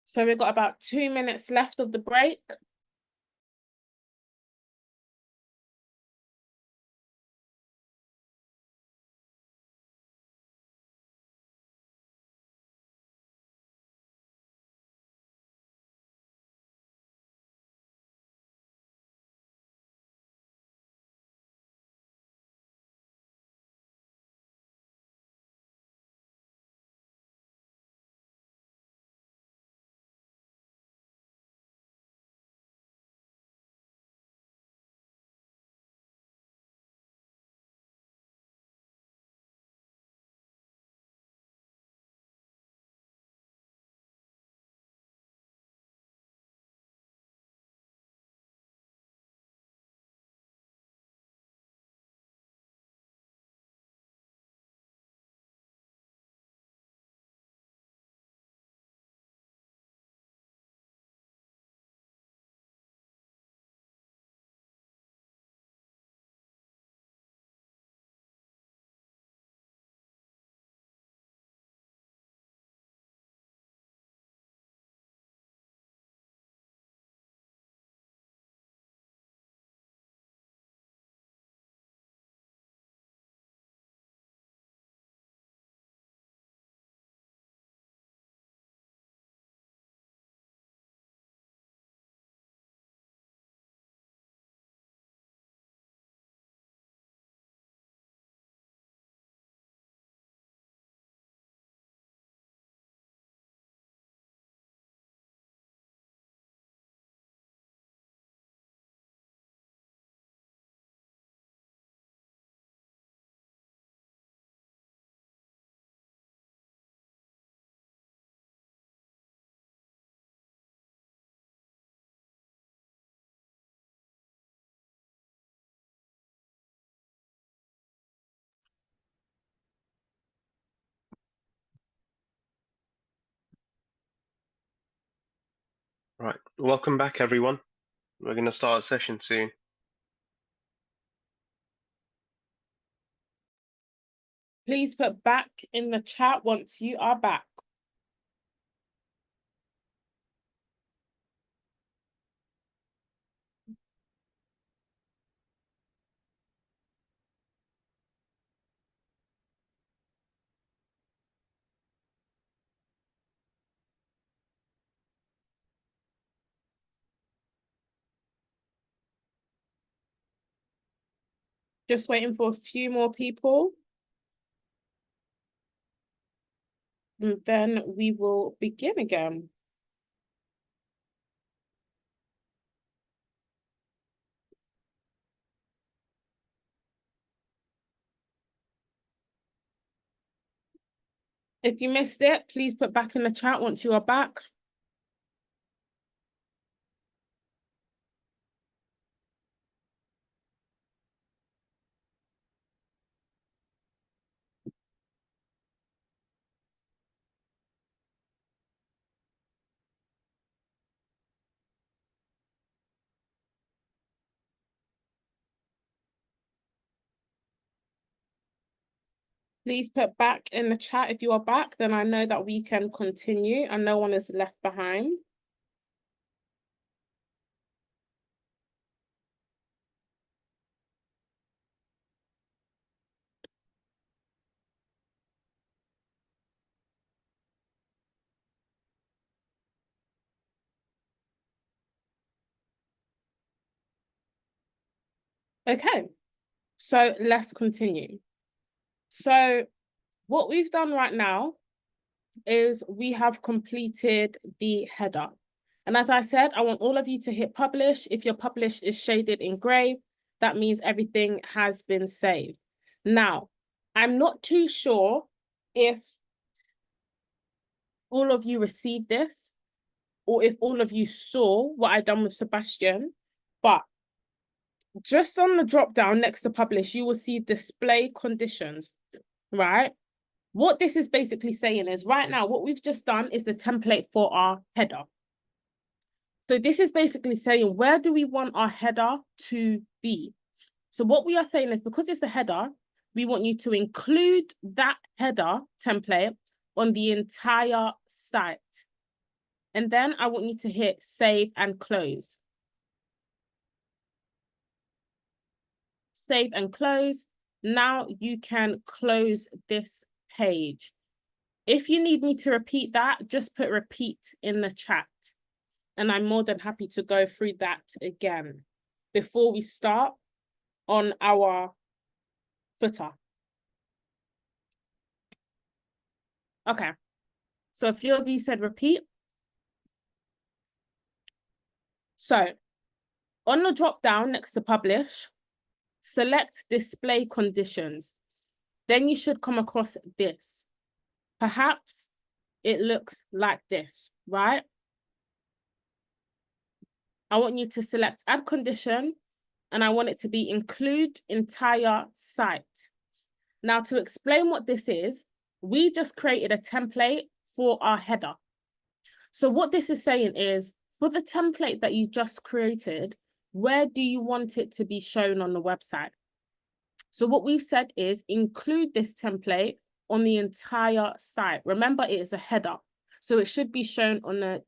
So we've got about 2 minutes left of the break. Right, welcome back, everyone. We're going to start a session soon. Please put back in the chat once you are back. Just waiting for a few more people. And then we will begin again. If you missed it, please put back in the chat once you are back. Please put back in the chat if you are back, then I know that we can continue and no one is left behind. Okay, so let's continue. So what we've done right now is we have completed the header. And as I said, I want all of you to hit publish. If your publish is shaded in gray, that means everything has been saved. Now, I'm not too sure if all of you received this or if all of you saw what I done with Sebastian, but just on the drop down next to publish, you will see display conditions, right? What this is basically saying is right now, what we've just done is the template for our header. So this is basically saying, where do we want our header to be? So what we are saying is because it's a header, we want you to include that header template on the entire site. And then I want you to hit save and close. Save and close. Now you can close this page. If you need me to repeat that, just put repeat in the chat. And I'm more than happy to go through that again before we start on our footer. Okay. So a few of you said repeat. So on the drop down next to publish, select display conditions. Then you should come across this. Perhaps it looks like this, right? I want you to select add condition and I want it to be include entire site. Now to explain what this is, we just created a template for our header. So what this is saying is for the template that you just created, where do you want it to be shown on the website? So what we've said is include this template on the entire site. Remember, it is a header, so it should be shown on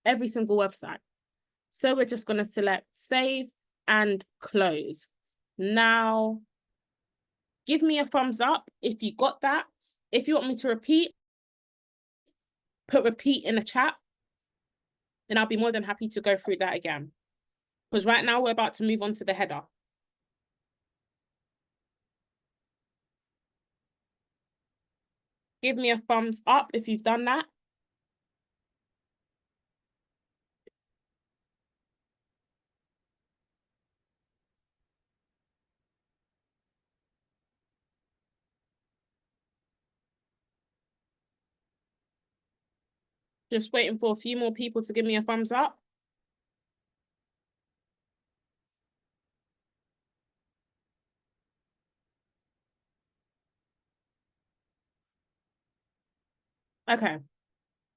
every single website. So we're just going to select save and close. Now, give me a thumbs up if you got that. If you want me to repeat, put repeat in the chat, and I'll be more than happy to go through that again. Because right now we're about to move on to the header. Give me a thumbs up if you've done that. Just waiting for a few more people to give me a thumbs up. Okay.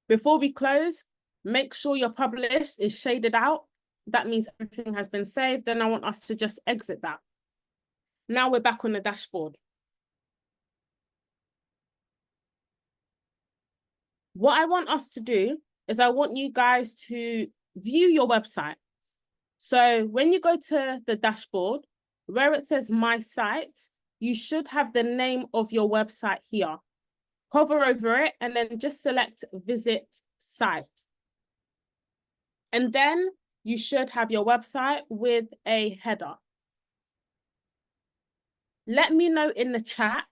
Before we close, make sure your published is shaded out. That means everything has been saved. Then I want us to just exit that. Now we're back on the dashboard. What I want us to do is I want you guys to view your website. So when you go to the dashboard, where it says my site, you should have the name of your website here. Hover over it and then just select visit site. And then you should have your website with a header. Let me know in the chat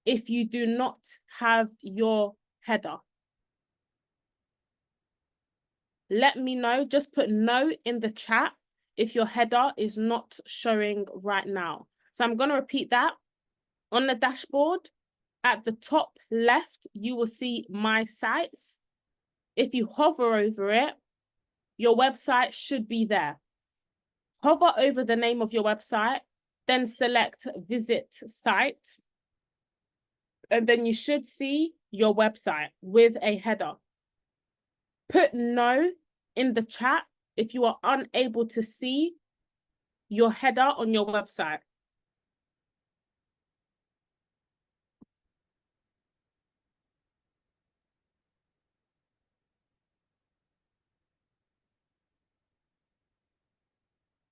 if you do not have your header. Let me know, just put no in the chat if your header is not showing right now. So I'm going to repeat that. On the dashboard, at the top left, you will see my sites. If you hover over it, your website should be there. Hover over the name of your website, then select visit site. And then you should see your website with a header. Put no in the chat if you are unable to see your header on your website.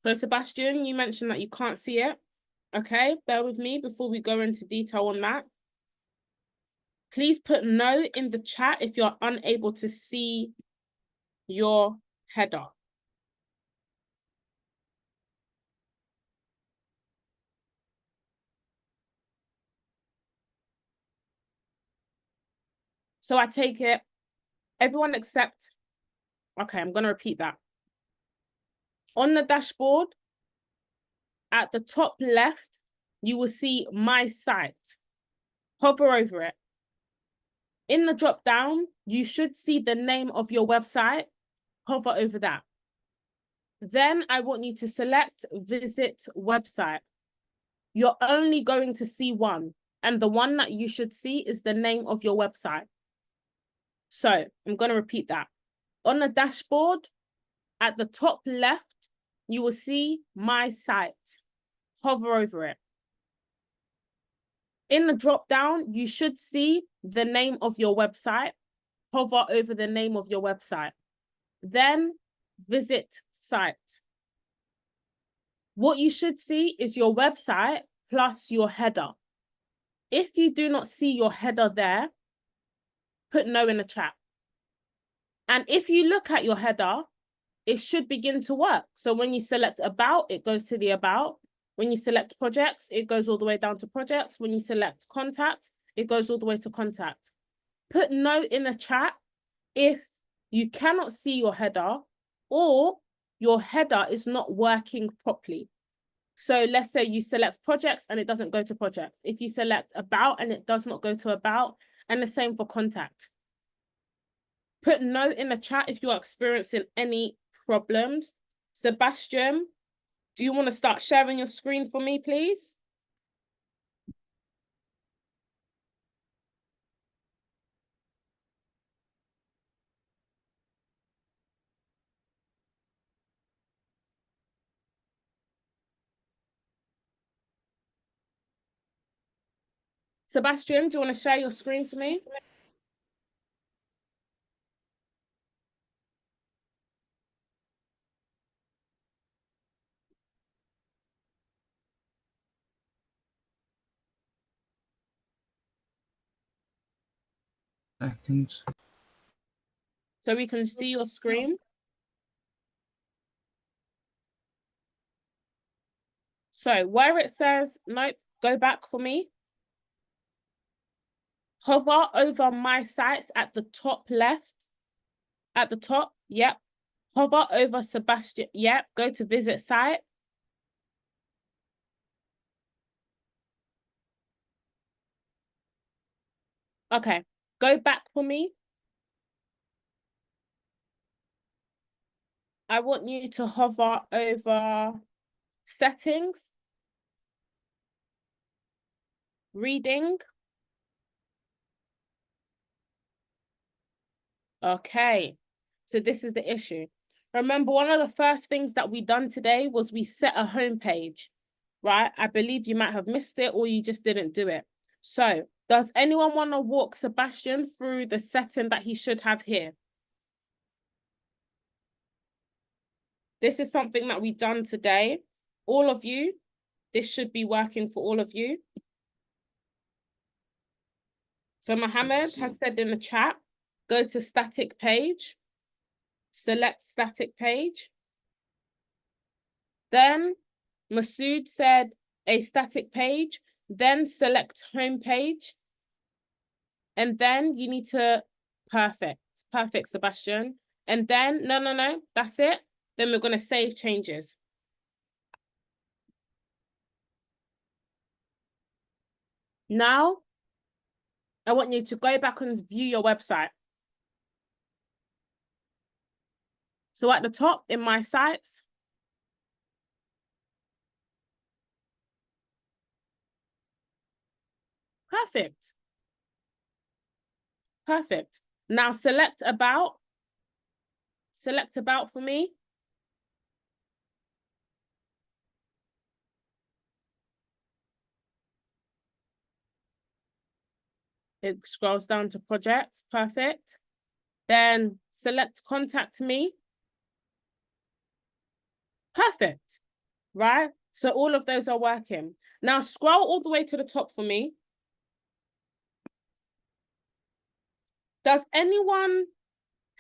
So Sebastian, you mentioned that you can't see it. Okay, bear with me before we go into detail on that. Please put no in the chat if you're unable to see your header. So I take it, everyone except, okay, I'm going to repeat that. On the dashboard, at the top left, you will see my site. Hover over it. In the drop down, you should see the name of your website. Hover over that. Then I want you to select visit website. You're only going to see one, and the one that you should see is the name of your website. So I'm going to repeat that. On the dashboard, at the top left, you will see my site. Hover over it. In the drop down, you should see the name of your website. Hover over the name of your website. then visit site. What you should see is your website plus your header. If you do not see your header there, put no in the chat. And if you look at your header, it should begin to work. So when you select about, it goes to the about. When you select projects, it goes all the way down to projects. When you select contact, it goes all the way to contact. Put no in the chat if you cannot see your header or your header is not working properly. So let's say you select projects and it doesn't go to projects. If you select about and it does not go to about, and the same for contact. Put no in the chat if you are experiencing any problems. Sebastian, do you want to start sharing your screen for me, please? Sebastian, do you want to share your screen for me? Second. So we can see your screen. So where it says, nope, go back for me. Hover over my sites at the top left. At the top, yep. Hover over Sebastian, yep. Go to visit site. Okay, go back for me. I want you to hover over settings, reading. Okay, so this is the issue. Remember, one of the first things that we done today was we set a home page, right? I believe you might have missed it or you just didn't do it. So does anyone want to walk Sebastian through the setting that he should have here? This is something that we've done today. All of you, this should be working for all of you. So Mohammed has said in the chat, go to static page, select static page. Then Masood said a static page, then select home page. And then you need to, perfect, Sebastian. And then, no, that's it. Then we're going to save changes. Now, I want you to go back and view your website. So at the top in my sites, perfect. Perfect. Now select about for me. It scrolls down to projects, perfect. Then select contact me. Perfect, right? So all of those are working. Now scroll all the way to the top for me. Does anyone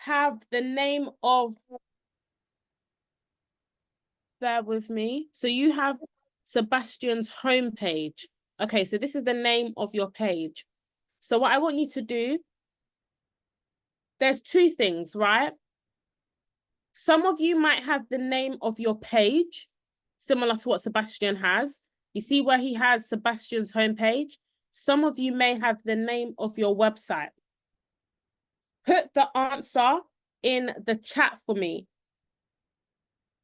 have the name of, bear with me. So you have Sebastian's homepage. Okay, so this is the name of your page. So what I want you to do, there's two things, right? Some of you might have the name of your page, similar to what Sebastian has. You see where he has Sebastian's homepage? Some of you may have the name of your website. Put the answer in the chat for me.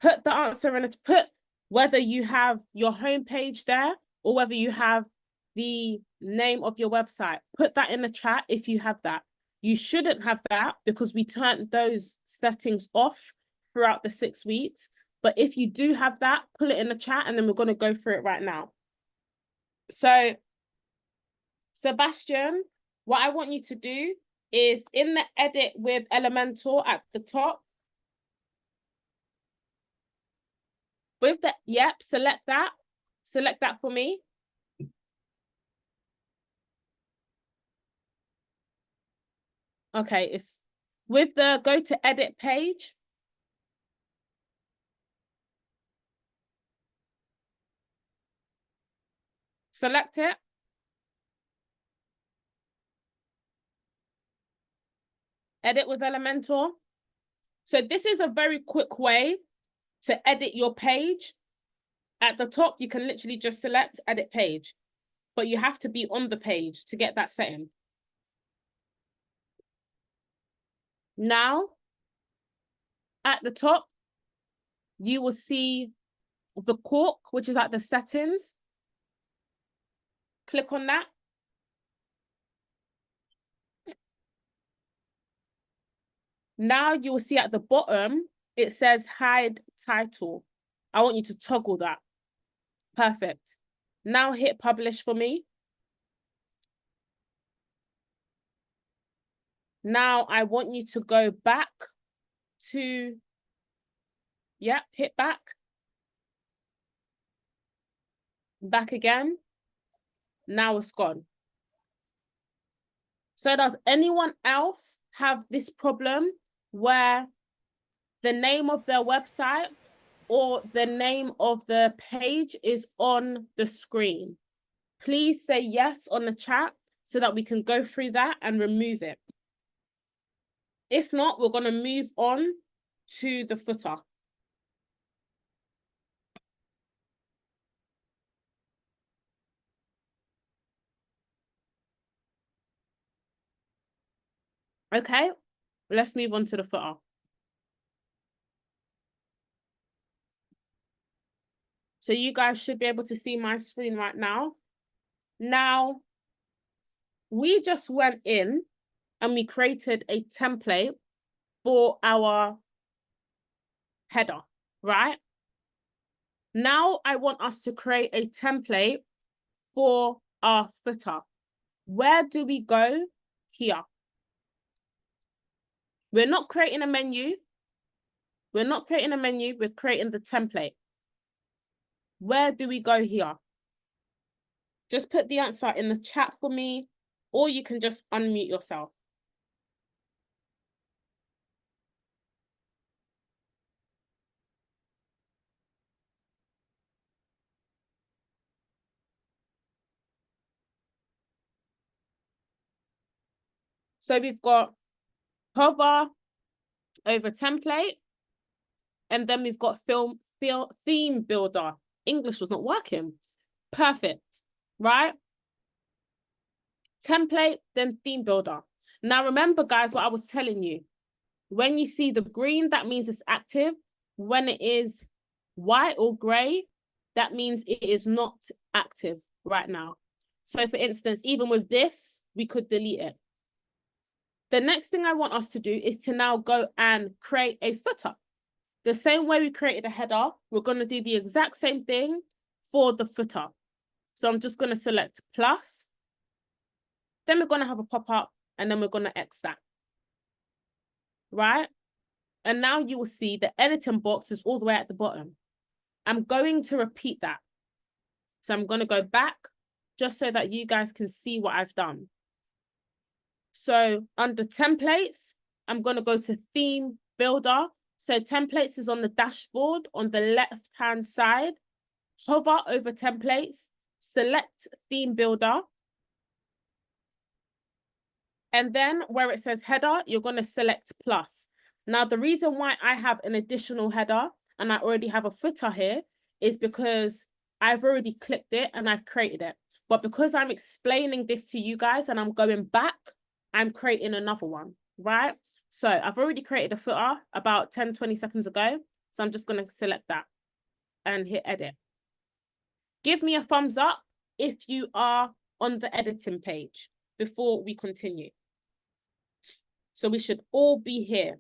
Put the answer in it. Put whether you have your homepage there or whether you have the name of your website. Put that in the chat if you have that. You shouldn't have that because we turned those settings off throughout the 6 weeks. But if you do have that, put it in the chat and then we're going to go through it right now. So, Sebastian, what I want you to do is in the edit with Elementor at the top, With the, yep, select that. Select that for me. Okay, it's with the go to edit page. Select it. Edit with Elementor. So this is a very quick way to edit your page. At the top, you can literally just select edit page, but you have to be on the page to get that setting. Now, at the top, you will see the cork, which is at the settings. Click on that. Now you will see at the bottom, it says hide title. I want you to toggle that. Perfect. Now hit publish for me. Now I want you to go back to, yep, hit back. Back again. Now it's gone. So does anyone else have this problem where the name of their website or the name of the page is on the screen? Please say yes on the chat so that we can go through that and remove it. If not, we're going to move on to the footer. Okay, let's move on to the footer. So you guys should be able to see my screen right now. Now, we just went in and we created a template for our header, right? Now I want us to create a template for our footer. Where do we go? Here. We're not creating a menu. We're not creating a menu. We're creating the template. Where do we go here? Just put the answer in the chat for me, or you can just unmute yourself. So we've got hover over template, and then we've got theme builder. English was not working. Perfect, right? Template, then theme builder. Now remember, guys, what I was telling you. When you see the green, that means it's active. When it is white or gray, that means it is not active right now. So for instance, even with this, we could delete it. The next thing I want us to do is to now go and create a footer. The same way we created a header, we're going to do the exact same thing for the footer. So I'm just going to select plus. Then we're going to have a pop-up, and then we're going to X that. Right? And now you will see the editing box is all the way at the bottom. I'm going to repeat that. So I'm going to go back just so that you guys can see what I've done. So under templates, I'm going to go to theme builder. So templates is on the dashboard on the left-hand side. Hover over templates, select theme builder. And then where it says header, you're going to select plus. Now, the reason why I have an additional header and I already have a footer here is because I've already clicked it and I've created it. But because I'm explaining this to you guys and I'm going back, I'm creating another one, right? So I've already created a footer about 10, 20 seconds ago. So I'm just going to select that and hit edit. Give me a thumbs up if you are on the editing page before we continue. So we should all be here.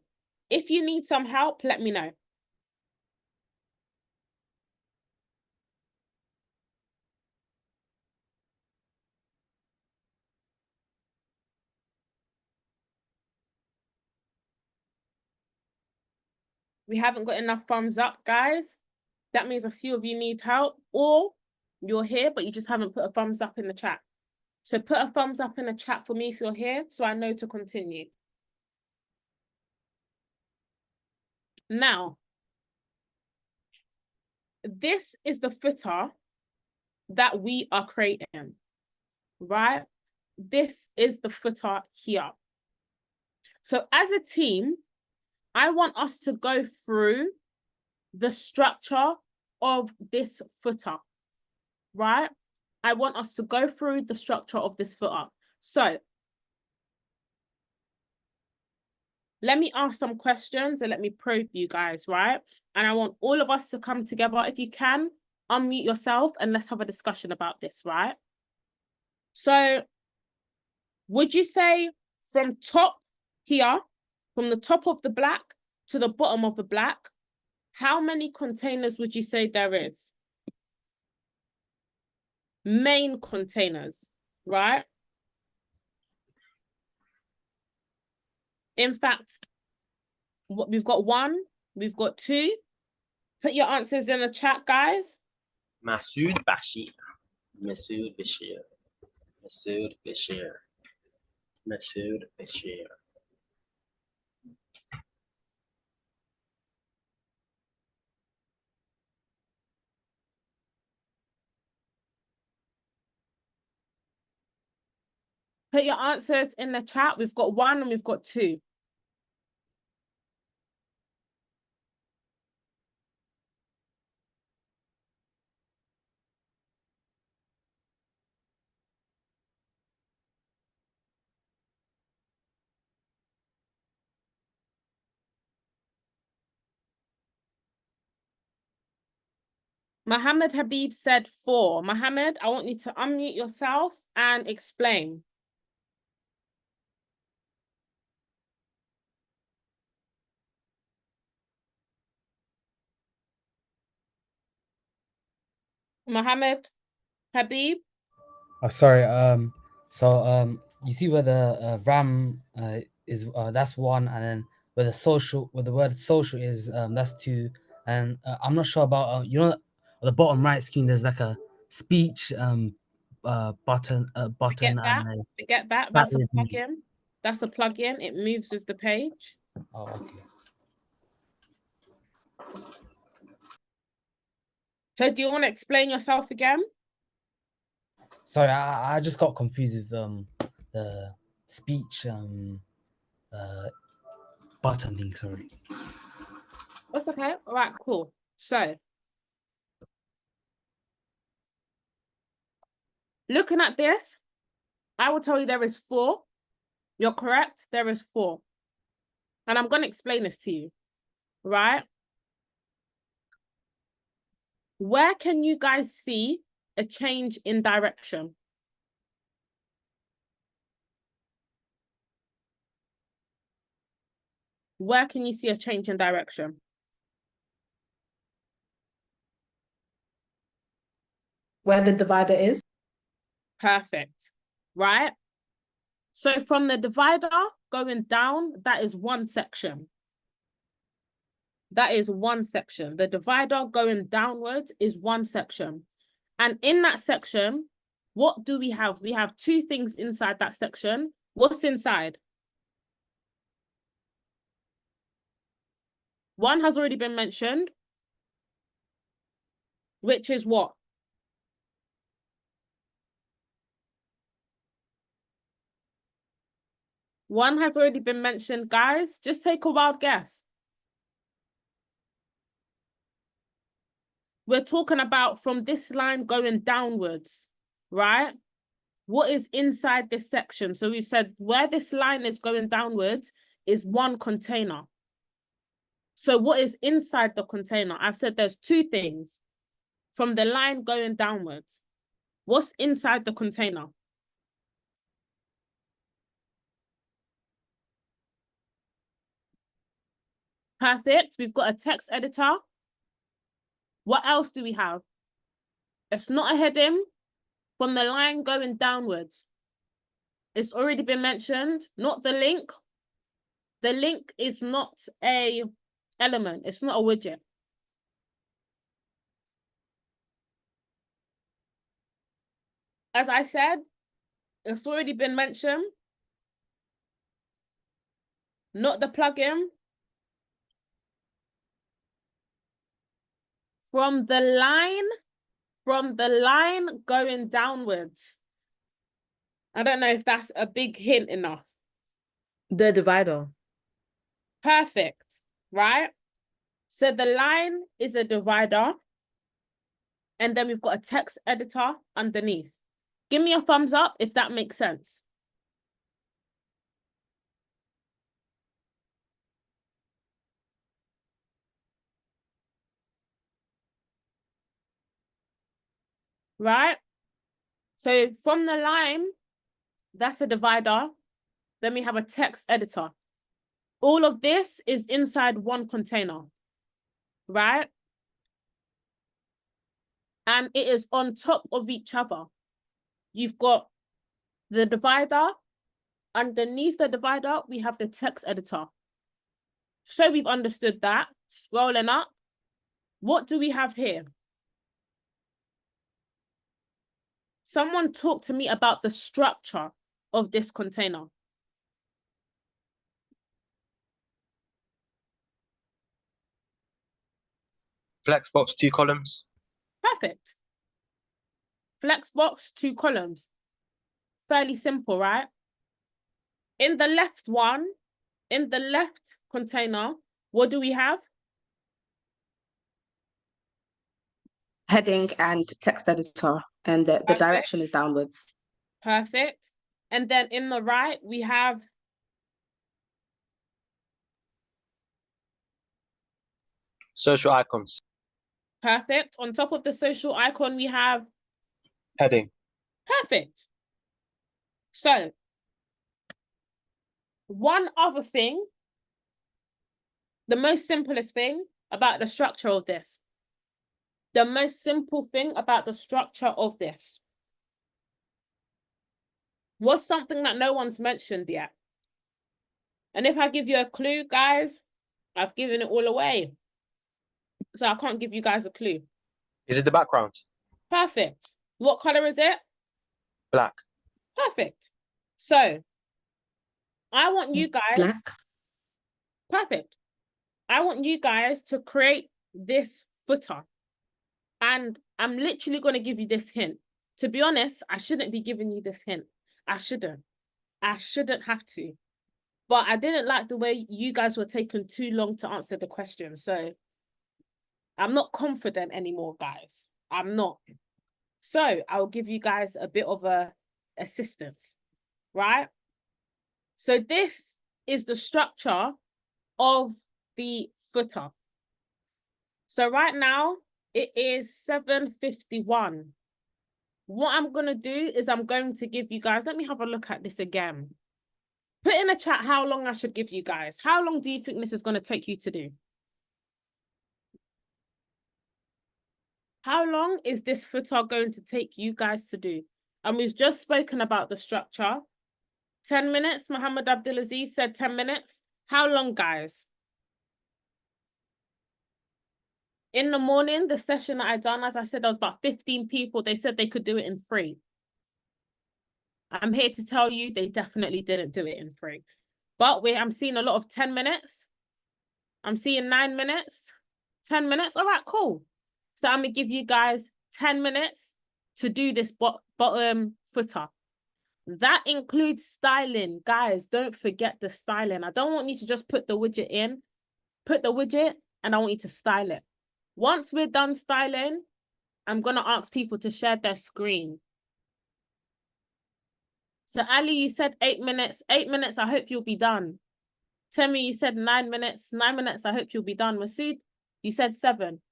If you need some help, let me know. We haven't got enough thumbs up, guys. That means a few of you need help, or you're here, but you just haven't put a thumbs up in the chat. So put a thumbs up in the chat for me if you're here, so I know to continue. Now, this is the footer that we are creating, right? This is the footer here. So as a team, I want us to go through the structure of this footer, right? I want us to go through the structure of this footer. So let me ask some questions and let me probe you guys, right? And I want all of us to come together. If you can, unmute yourself and let's have a discussion about this, right? So would you say from top here, from the top of the black to the bottom of the black, how many containers would you say there is? Main containers, right? In fact, we've got 1, we've got 2. Put your answers in the chat, guys. Masood Bashir. Masood Bashir. Masood Bashir. Masood Bashir. Put your answers in the chat. We've got 1 and we've got 2. Mohammed Habib said 4. Mohammed, I want you to unmute yourself and explain. Mohammed Habib. Oh, sorry. You see where the RAM is? That's 1, and then where the social, where the word social is, that's 2. And I'm not sure about you know, at the bottom right screen there's like a speech button Forget that. and Forget that. That's a plugin. That's a plugin. It moves with the page. Oh, okay. So do you want to explain yourself again? Sorry, I just got confused with the speech button thing. Sorry. That's okay. All right, cool. So looking at this, I will tell you there is 4. You're correct. There is 4. And I'm going to explain this to you, right? Where can you guys see a change in direction? Where can you see a change in direction? Where the divider is. Perfect, right? So from the divider going down, that is 1 section. That is 1 section. The divider going downwards is 1 section. And in that section, what do we have? We have 2 things inside that section. What's inside? One has already been mentioned, which is what? One has already been mentioned, guys. Just take a wild guess. We're talking about from this line going downwards, right? What is inside this section? So we've said where this line is going downwards is 1 container. So what is inside the container? I've said there's 2 things from the line going downwards. What's inside the container? Perfect. We've got a text editor. What else do we have? It's not a heading from the line going downwards. It's already been mentioned, not the link. The link is not a element. It's not a widget. as I said, it's already been mentioned. Not the plugin. From the line going downwards. I don't know if that's a big hint enough. The divider. Perfect, right? So the line is a divider. And then we've got a text editor underneath. Give me a thumbs up if that makes sense. Right? So from the line, that's a divider. Then we have a text editor. All of this is inside one container, right? And it is on top of each other. You've got the divider. Underneath the divider, we have the text editor. So we've understood that. Scrolling up, what do we have here? Someone talk to me about the structure of this container. Flexbox, 2 columns. Perfect. Flexbox, 2 columns. Fairly simple, right? In the left container, what do we have? Heading and text editor, and the Perfect. direction is downwards. Perfect. And then in the right, we have Social icons. perfect. On top of the social icon, we have Heading. perfect. So, one other thing, the most simplest thing about the structure of this. The most simple thing about the structure of this was something that no one's mentioned yet. And if I give you a clue, guys, I've given it all away. So I can't give you guys a clue. Is it the background? Perfect. What color is it? Black. Perfect. So I want you guys. Black. Perfect. I want you guys to create this footer. And I'm literally going to give you this hint. To be honest, I shouldn't be giving you this hint. I shouldn't have to. But I didn't like the way you guys were taking too long to answer the question. So I'm not confident anymore, guys. I'm not. So I'll give you guys a bit of a assistance, right? So this is the structure of the footer. So right now it is 7:51. What I'm going to do is I'm going to give you guys, let me have a look at this again. Put in the chat how long I should give you guys. How long do you think this is going to take you to do? How long is this footer going to take you guys to do? And we've just spoken about the structure. 10 minutes, Muhammad Abdulaziz said 10 minutes. How long, guys? In the morning, the session that I done, as I said, there was about 15 people. They said they could do it in 3. I'm here to tell you they definitely didn't do it in 3. But I'm seeing a lot of 10 minutes. I'm seeing 9 minutes, 10 minutes. All right, cool. So I'm going to give you guys 10 minutes to do this bottom footer. That includes styling. Guys, don't forget the styling. I don't want you to just put the widget in. Put the widget and I want you to style it. Once we're done styling, I'm going to ask people to share their screen. So Ali, you said 8 minutes. 8 minutes, I hope you'll be done. Temi, you said 9 minutes. 9 minutes, I hope you'll be done. Masood, you said 7.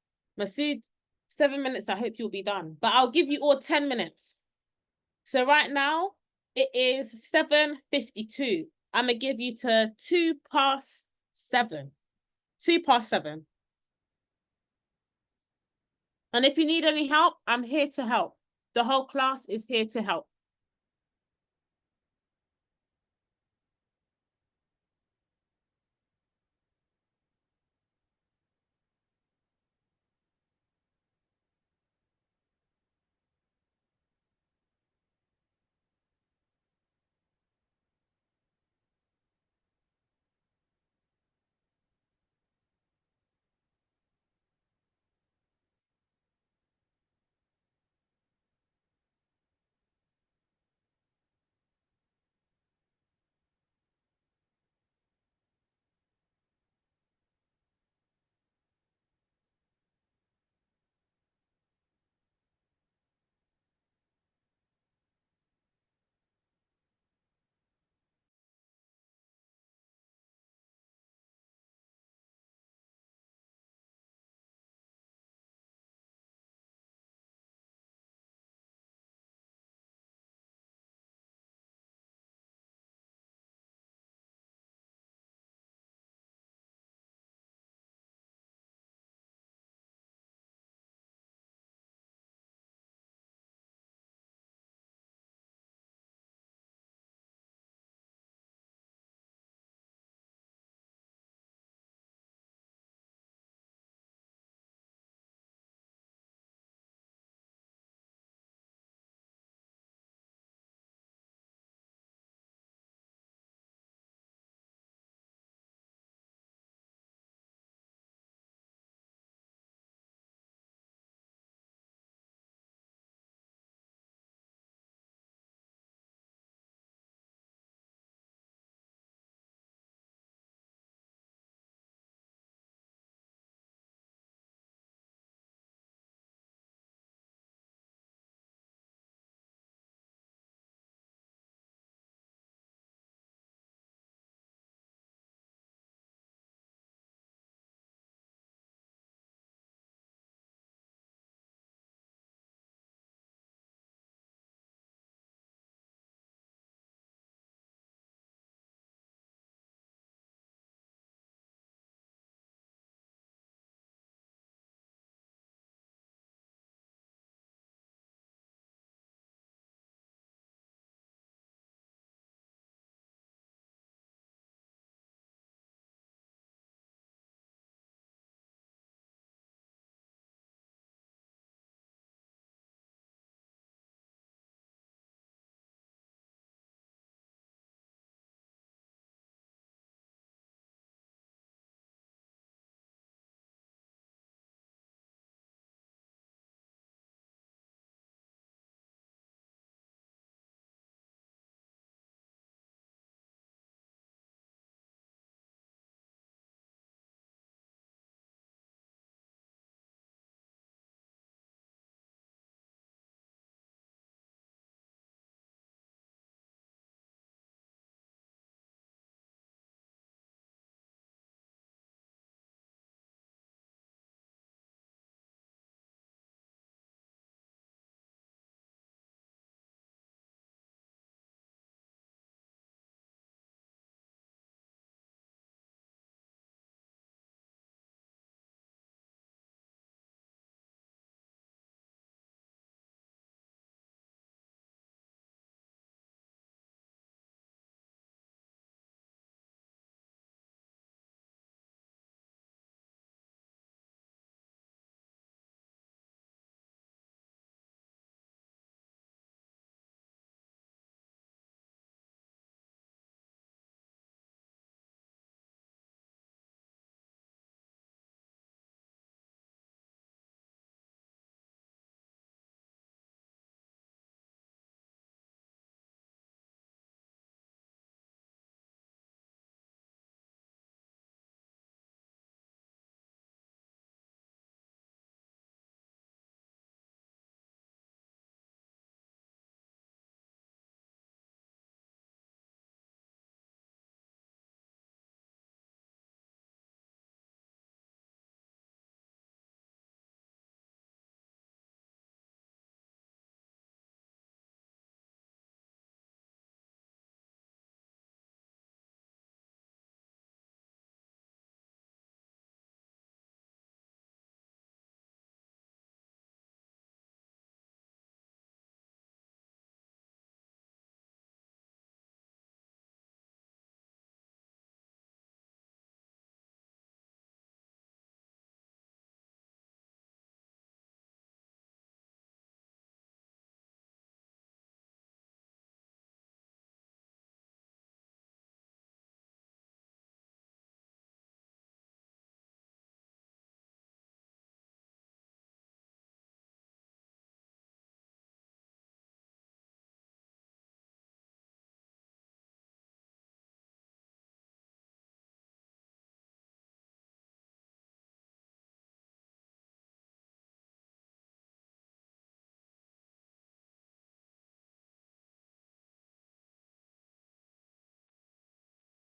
Masood, 7 minutes, I hope you'll be done. But I'll give you all 10 minutes. So right now, it is 7:52. I'm going to give you to 2 past 7. 2 past 7. And if you need any help, I'm here to help. The whole class is here to help.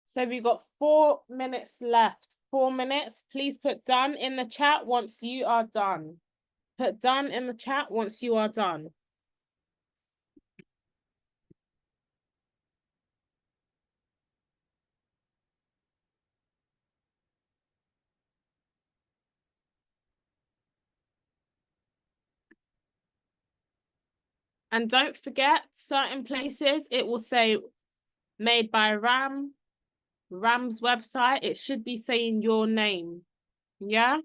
So we got 4 minutes left. 4 minutes. Please put done in the chat once you are done. Put done in the chat once you are done. And don't forget, certain places it will say made by Ram's website. It should be saying your name. Yeah?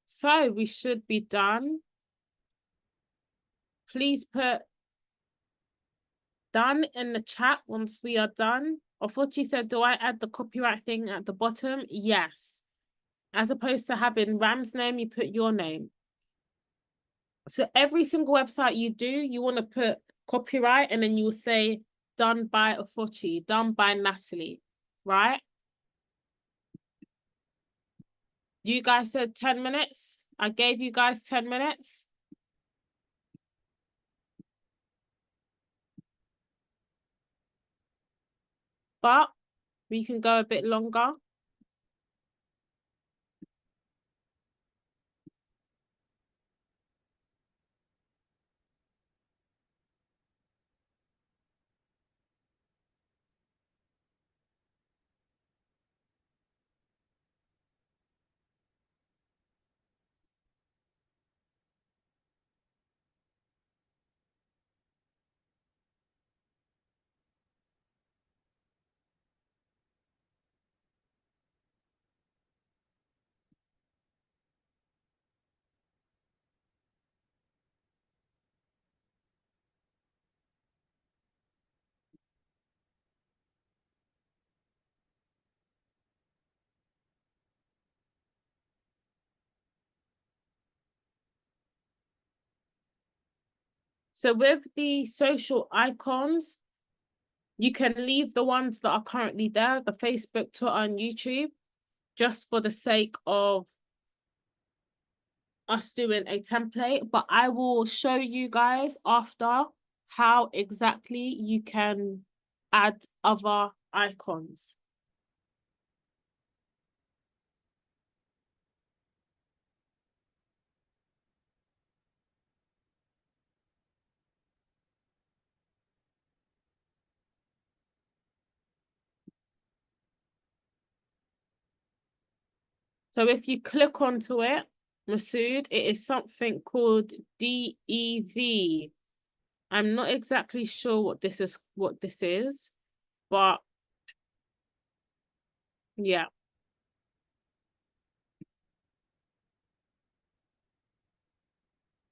So we should be done. Please put done in the chat once we are done. Ofochi said, do I add the copyright thing at the bottom? Yes. As opposed to having Ram's name, you put your name. So every single website you do, you want to put copyright and then you'll say done by Ofochi, done by Natalie, right? You guys said 10 minutes. I gave you guys 10 minutes. But we can go a bit longer. So with the social icons, you can leave the ones that are currently there, the Facebook, Twitter, and YouTube, just for the sake of us doing a template. But I will show you guys after how exactly you can add other icons. So if you click onto it, Masood, it is something called DEV. I'm not exactly sure what this is, but yeah.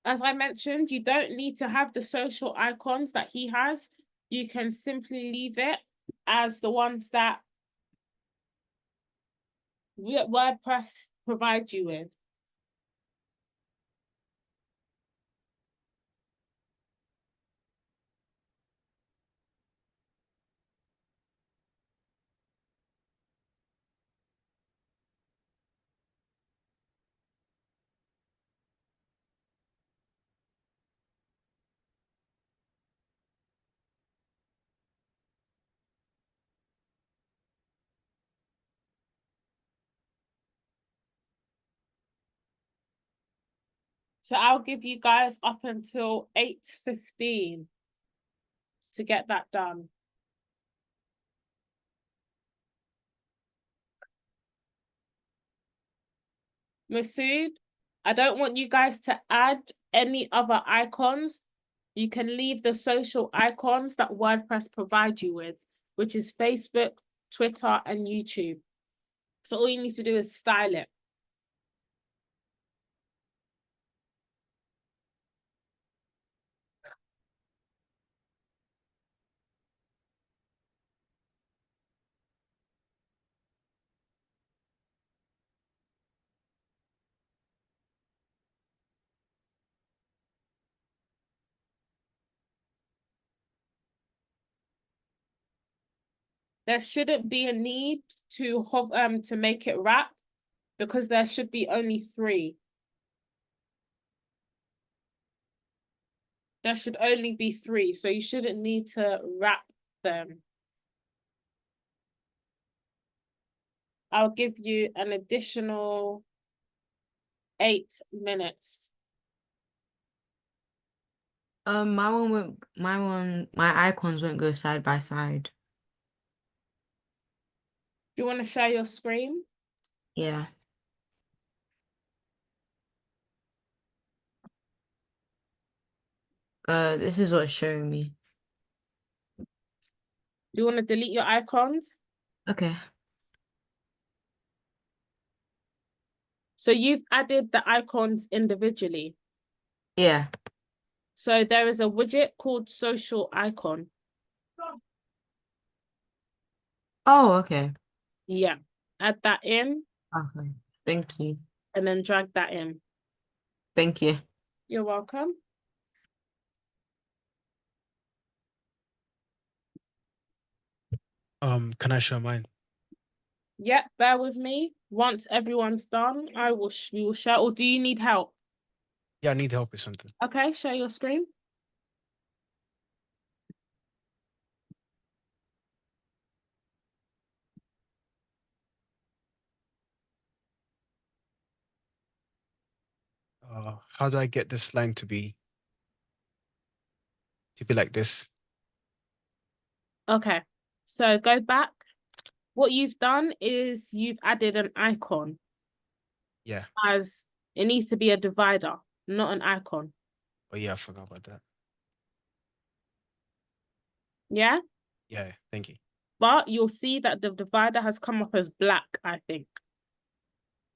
As I mentioned, you don't need to have the social icons that he has. You can simply leave it as the ones that WordPress provides you with. So I'll give you guys up until 8:15 to get that done. Masood, I don't want you guys to add any other icons. You can leave the social icons that WordPress provides you with, which is Facebook, Twitter, and YouTube. So all you need to do is style it. There shouldn't be a need to make it wrap because there should be only 3. There should only be 3, so you shouldn't need to wrap them. I'll give you an additional 8 minutes. My icons won't go side by side. Do you want to share your screen? Yeah. This is what's showing me. Do you want to delete your icons? Okay. So you've added the icons individually. Yeah. So there is a widget called social icon. Oh, okay. Yeah. Add that in Okay. Thank you. and then drag that in. Thank you. You're welcome. Can I show mine? Yeah, bear with me. Once everyone's done, we will share. Or do you need help? Yeah, I need help with something. Okay, share your screen. How do I get this line to be like this? Okay, so go back. What you've done is you've added an icon. Yeah. As it needs to be a divider, not an icon. Oh yeah, I forgot about that. Yeah? Yeah, thank you. But you'll see that the divider has come up as black, I think.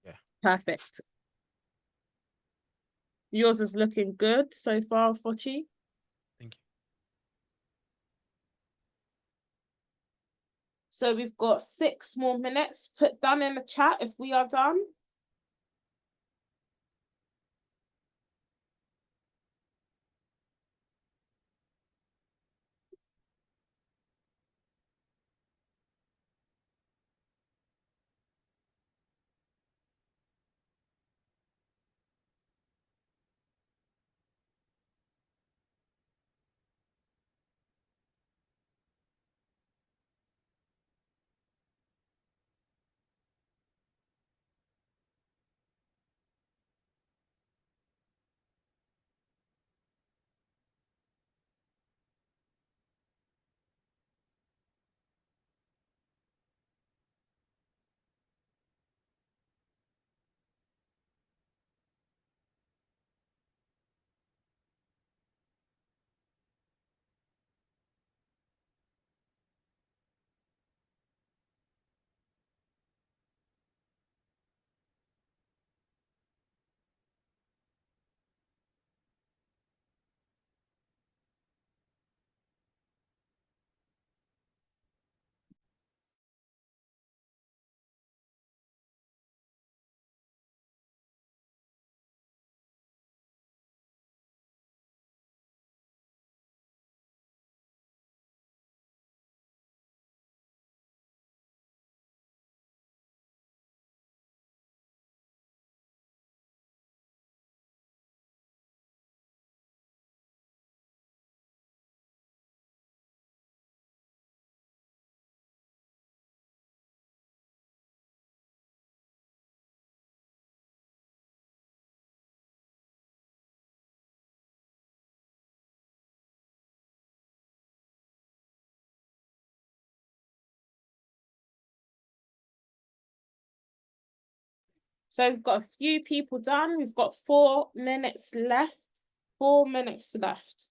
Yeah. Perfect. Yours is looking good so far, Fochi. Thank you. So we've got 6 more minutes. Put done in the chat if we are done. So we've got a few people done. We've got 4 minutes left. 4 minutes left.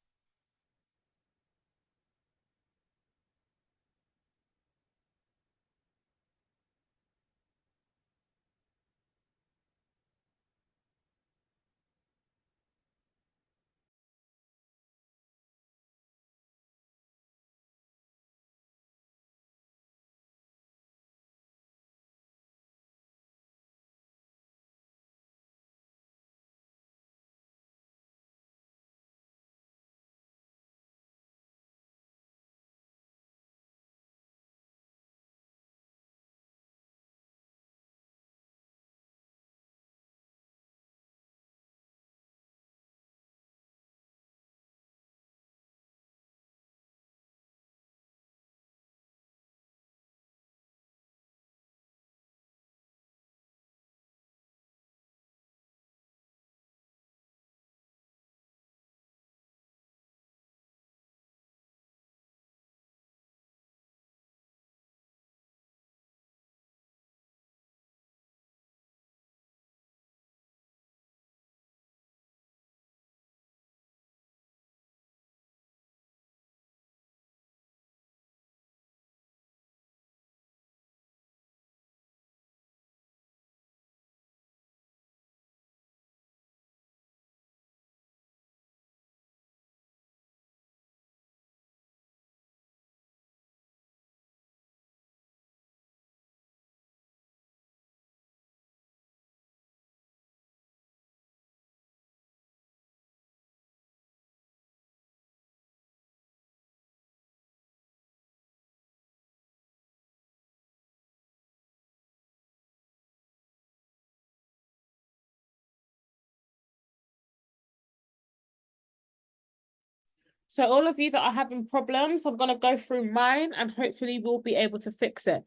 So all of you that are having problems, I'm going to go through mine and hopefully we'll be able to fix it.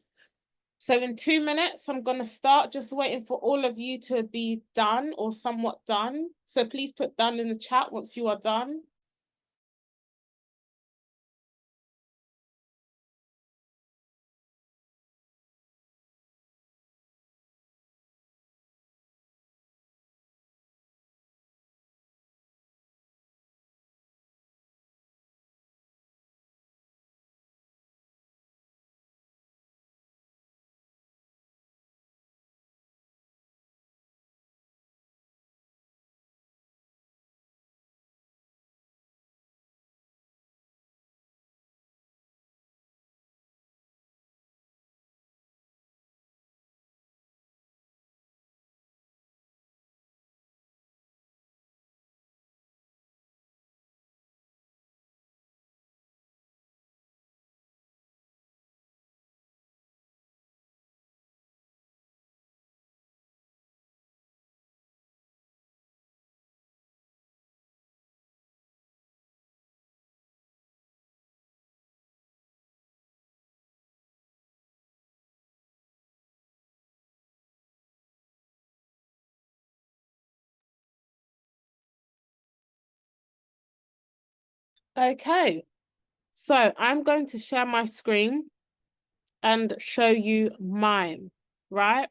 So in 2 minutes, I'm going to start, just waiting for all of you to be done or somewhat done. So please put done in the chat once you are done. Okay, so I'm going to share my screen and show you mine, right?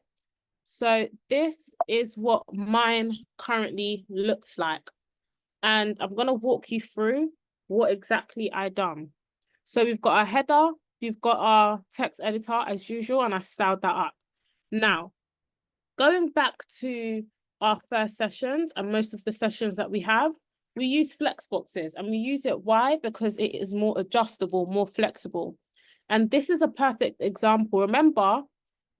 So this is what mine currently looks like. And I'm going to walk you through what exactly I done. So we've got our header, we've got our text editor as usual, and I styled that up. Now, going back to our first sessions and most of the sessions that we have, we use flex boxes, and we use it. Why? Because it is more adjustable, more flexible. And this is a perfect example. Remember,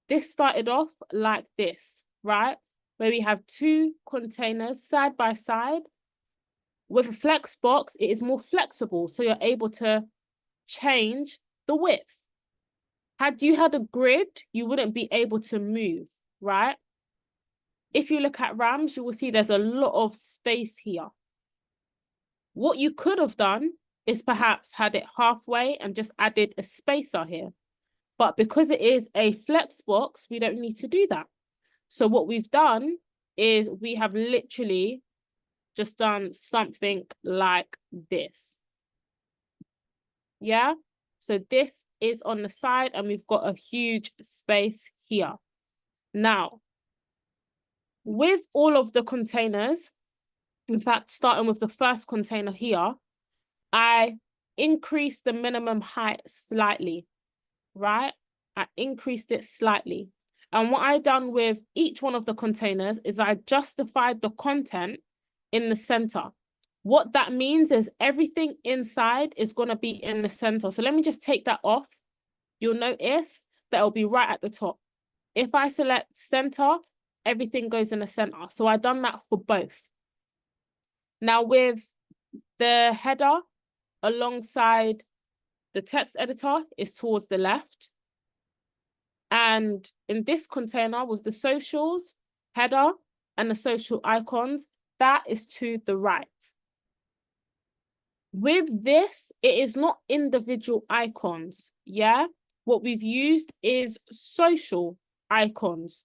this started off like this, right? Where we have 2 containers side by side. With a flex box, it is more flexible, so you're able to change the width. Had you had a grid, you wouldn't be able to move, right? If you look at RAMs, you will see there's a lot of space here. What you could have done is perhaps had it halfway and just added a spacer here. But because it is a flex box, we don't need to do that. So what we've done is we have literally just done something like this. Yeah, so this is on the side and we've got a huge space here. Now, with all of the containers, in fact, starting with the first container here, I increased the minimum height slightly, right? I increased it slightly. And what I done with each one of the containers is I justified the content in the center. What that means is everything inside is going to be in the center. So let me just take that off. You'll notice that it'll be right at the top. If I select center, everything goes in the center. So I've done that for both. Now with the header alongside the text editor is towards the left. And in this container was the socials, header, and the social icons. That is to the right. With this, it is not individual icons, yeah? What we've used is social icons.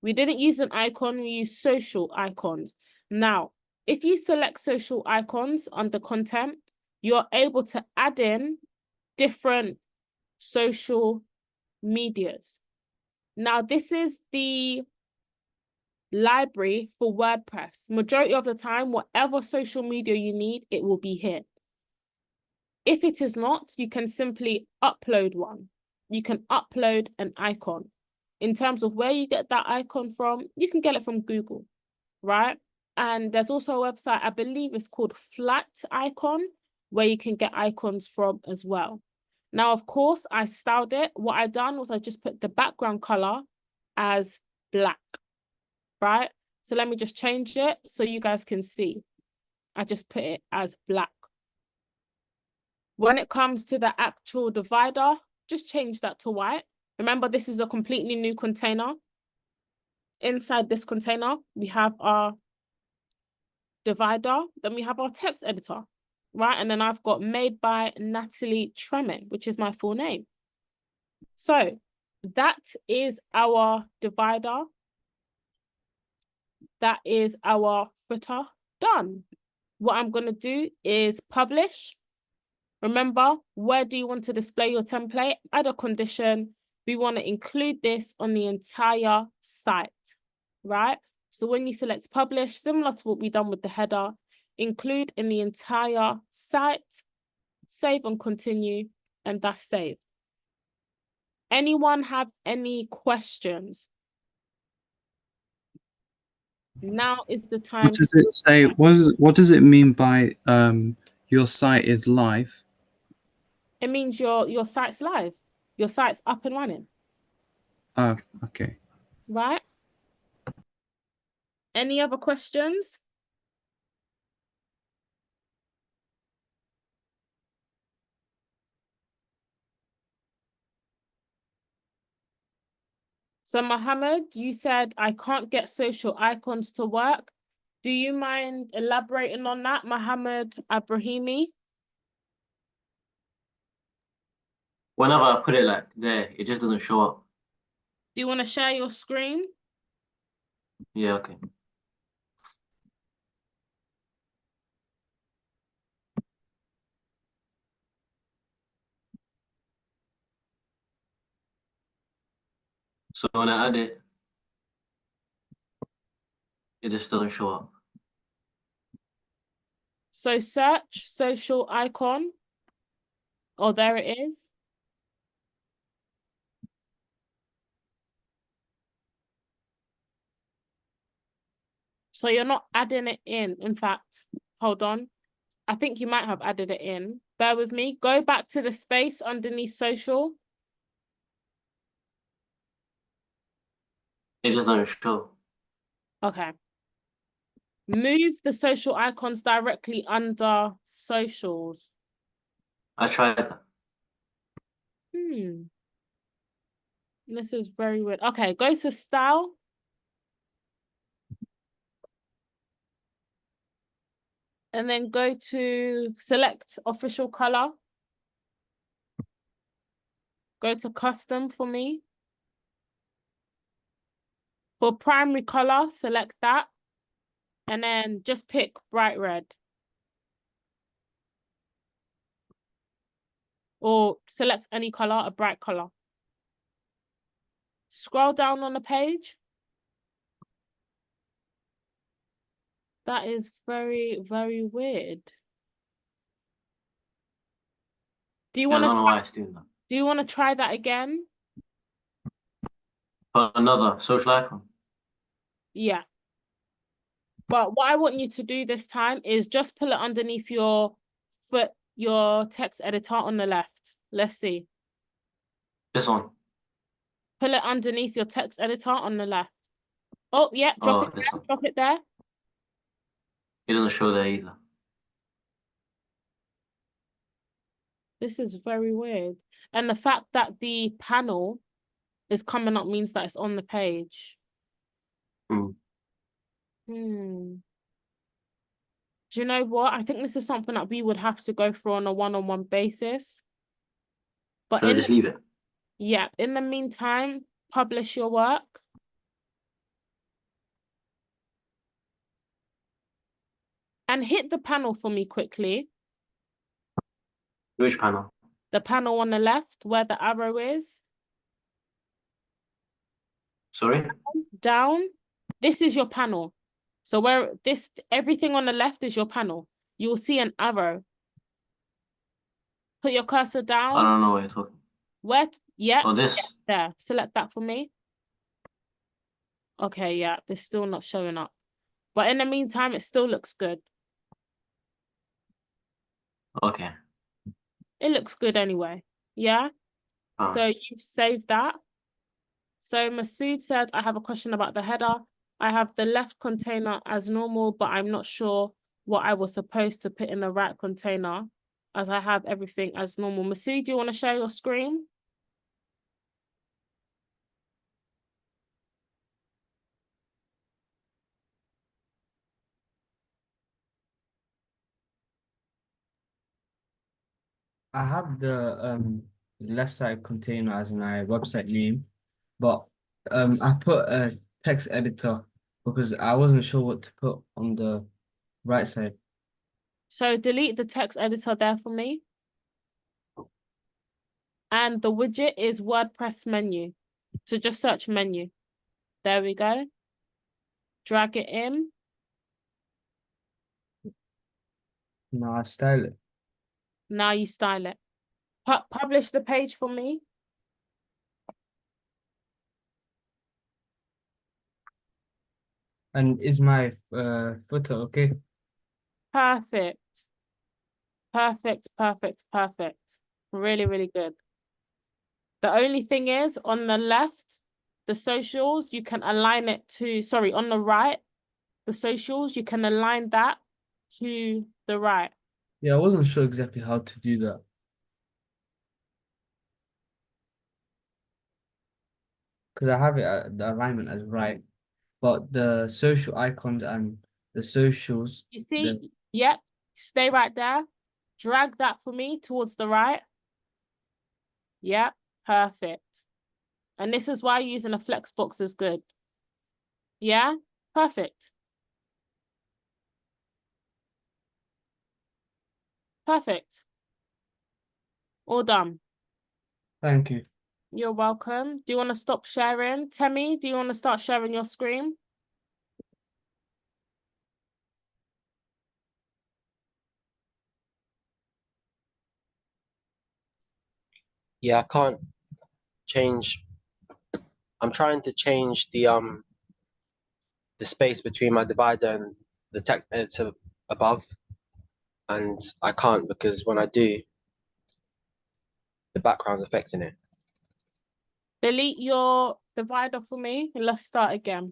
We didn't use an icon, we used social icons. Now, if you select social icons under content, you're able to add in different social medias. Now, this is the library for WordPress. Majority of the time, whatever social media you need, it will be here. If it is not, you can simply upload one. You can upload an icon. In terms of where you get that icon from, you can get it from Google, right? And there's also a website, I believe it's called Flat Icon, where you can get icons from as well. Now, of course, I styled it. What I done was I just put the background color as black, right? So let me just change it so you guys can see. I just put it as black. When it comes to the actual divider, just change that to white. Remember, this is a completely new container. Inside this container, we have our divider, then we have our text editor, right? And then I've got made by Natalie Treme, which is my full name. So that is our divider. That is our footer done. What I'm going to do is publish. Remember, where do you want to display your template? Add a condition. We want to include this on the entire site, right? So when you select publish, similar to what we've done with the header, include in the entire site, save and continue, and that's saved. Anyone have any questions? Now is the time. What does it say? What does it mean by your site is live? It means your site's live. Your site's up and running. Oh, okay. Right? Any other questions? So Mohammed, you said I can't get social icons to work. Do you mind elaborating on that, Mohammed Abrahimi? Whenever I put it like there, it just doesn't show up. Do you want to share your screen? Yeah, okay. So when I add it, it just doesn't show up. So search social icon. Oh, there it is. So you're not adding it in. In fact, hold on. I think you might have added it in. Bear with me. Go back to the space underneath social. It just doesn't show. Okay. Move the social icons directly under socials. I tried that. This is very weird. Okay, go to style. And then go to select official color. Go to custom for me. For primary color, select that. And then just pick bright red. Or select any color, a bright color. Scroll down on the page. That is very, very weird. Do you Yeah, I want don't know to why it's doing that. do you want to try that again? But another social icon. Yeah. But what I want you to do this time is just pull it underneath your text editor on the left. Let's see. This one. Pull it underneath your text editor on the left. Oh, yeah, drop it this there, one. drop it there. It doesn't show there either. This is very weird. And the fact that the panel is coming up means that it's on the page. Hmm. Do you know what? I think this is something that we would have to go through on a one-on-one basis. But Should I just leave it? yeah, in the meantime, publish your work. And hit the panel for me quickly. Which panel? The panel on the left where the arrow is. Sorry? Down. This is your panel. So where everything on the left is your panel. You will see an arrow. Put your cursor down. I don't know what you're talking. Where? Yeah. Oh, this. There. Select that for me. Okay, yeah, it's still not showing up. But in the meantime, it still looks good. Okay. It looks good anyway. Yeah. So you've saved that. So Masood said, I have a question about the header. I have the left container as normal, but I'm not sure what I was supposed to put in the right container as I have everything as normal. Masood, do you want to share your screen? I have the left side container as my website name, but I put a text editor because I wasn't sure what to put on the right side. So delete the text editor there for me. And the widget is WordPress menu. So just search menu. There we go. Drag it in. Now I style it. Now you style it. Publish the page for me. And is my footer okay? Perfect. Perfect, perfect, perfect. Really, really good. The only thing is on the left, the socials, you can align it to, sorry, on the right, the socials, you can align that to the right. Yeah, I wasn't sure exactly how to do that. Because I have it at the alignment as right, but the social icons and the socials. You see, yep, stay right there. Drag that for me towards the right. Yep, perfect. And this is why using a flex box is good. Yeah, perfect. Perfect. All done. Thank you. You're welcome. Do you want to stop sharing? Temi, do you want to start sharing your screen? Yeah, I can't change. I'm trying to change the space between my divider and the text editor above, and I can't because when I do, the background's affecting it. Delete your divider for me and let's start again.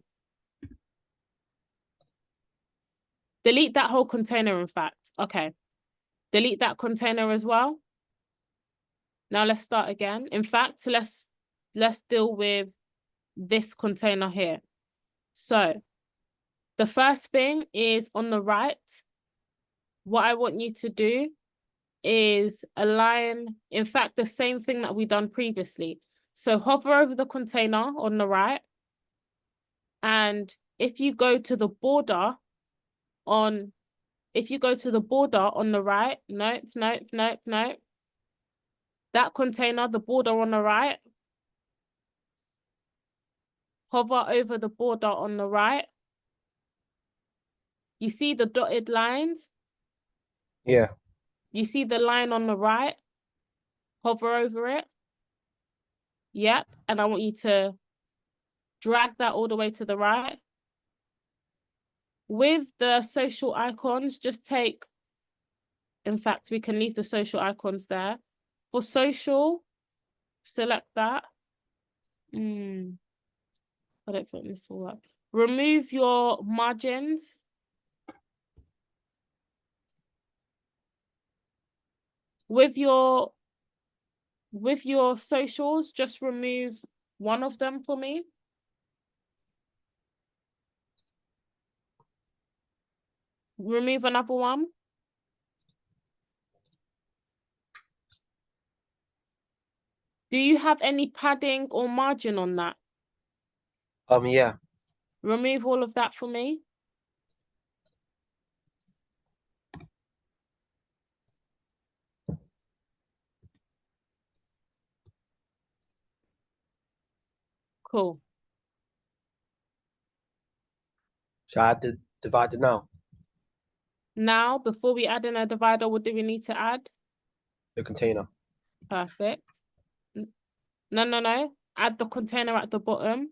Delete that whole container, in fact. Okay. Delete that container as well. Now let's start again. In fact, let's deal with this container here. So the first thing is on the right. What I want you to do is align, in fact, the same thing that we done previously. So hover over the container on the right. And if you go to the border on the right, nope. That container, the border on the right, hover over the border on the right. You see the dotted lines? Yeah. You see the line on the right? Hover over it. Yep. And I want you to drag that all the way to the right. With the social icons, just take, in fact, we can leave the social icons there. For social, select that. I don't think this will work. Remove your margins. With your socials, just remove one of them for me. Remove another one. Do you have any padding or margin on that? Yeah. Remove all of that for me. Cool. Should I add the divider now? Now, before we add in a divider, what do we need to add? The container. Perfect. No. Add the container at the bottom.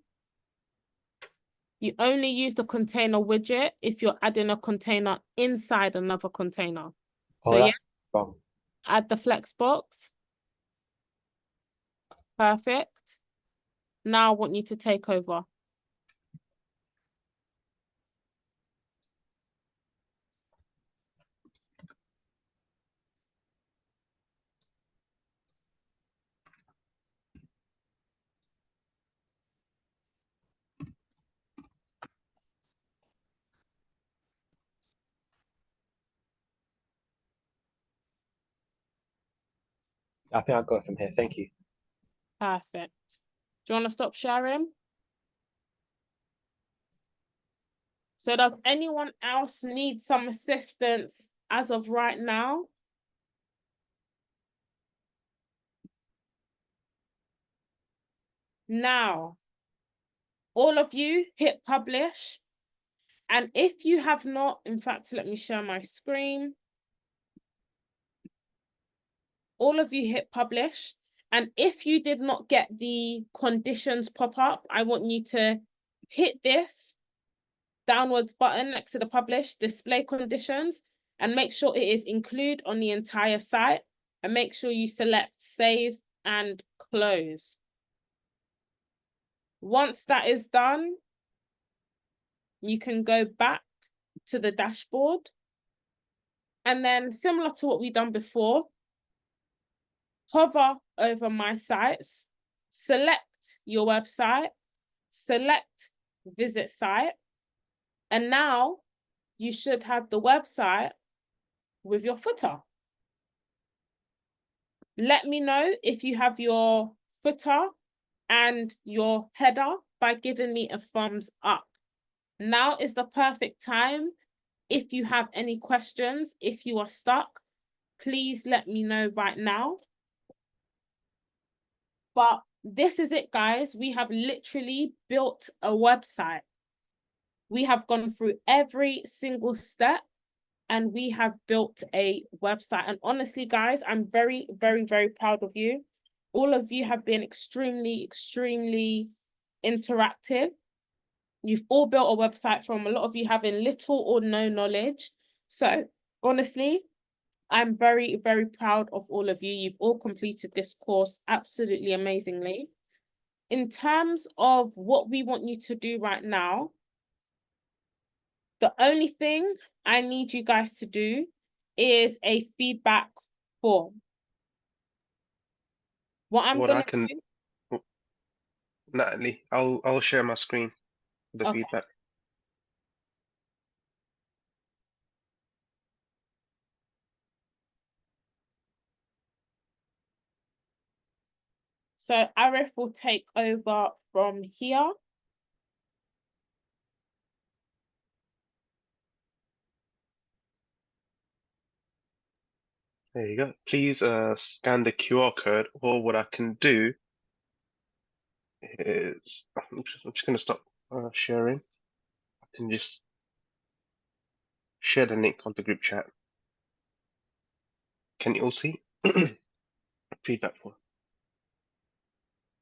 You only use the container widget if you're adding a container inside another container. So yeah, wrong. add the flex box. Perfect. Now I want you to take over. I think I'll go from here. Thank you. Perfect. Do you want to stop sharing? So does anyone else need some assistance as of right now? Now, all of you hit publish. And if you have not, in fact, let me share my screen. All of you hit publish. And if you did not get the conditions pop up, I want you to hit this downwards button next to the publish, display conditions, and make sure it is include on the entire site. And make sure you select save and close. Once that is done, you can go back to the dashboard. And then similar to what we've done before, hover over my sites, select your website, select visit site, and now you should have the website with your footer. Let me know if you have your footer and your header by giving me a thumbs up. Now is the perfect time. If you have any questions, if you are stuck, please let me know right now. But this is it, guys. We have literally built a website. We have gone through every single step and we have built a website. And honestly, guys, I'm very, very, very proud of you. All of you have been extremely, extremely interactive. You've all built a website from a lot of you having little or no knowledge. So honestly, I'm very, very proud of all of you. You've all completed this course absolutely amazingly. In terms of what we want you to do right now, the only thing I need you guys to do is a feedback form. What I'm gonna do, Natalie, I'll share my screen for the Okay. feedback. So Arif will take over from here. There you go. Please scan the QR code, or what I can do is I'm just going to stop sharing. I can just share the link on the group chat. Can you all see? Feedback form.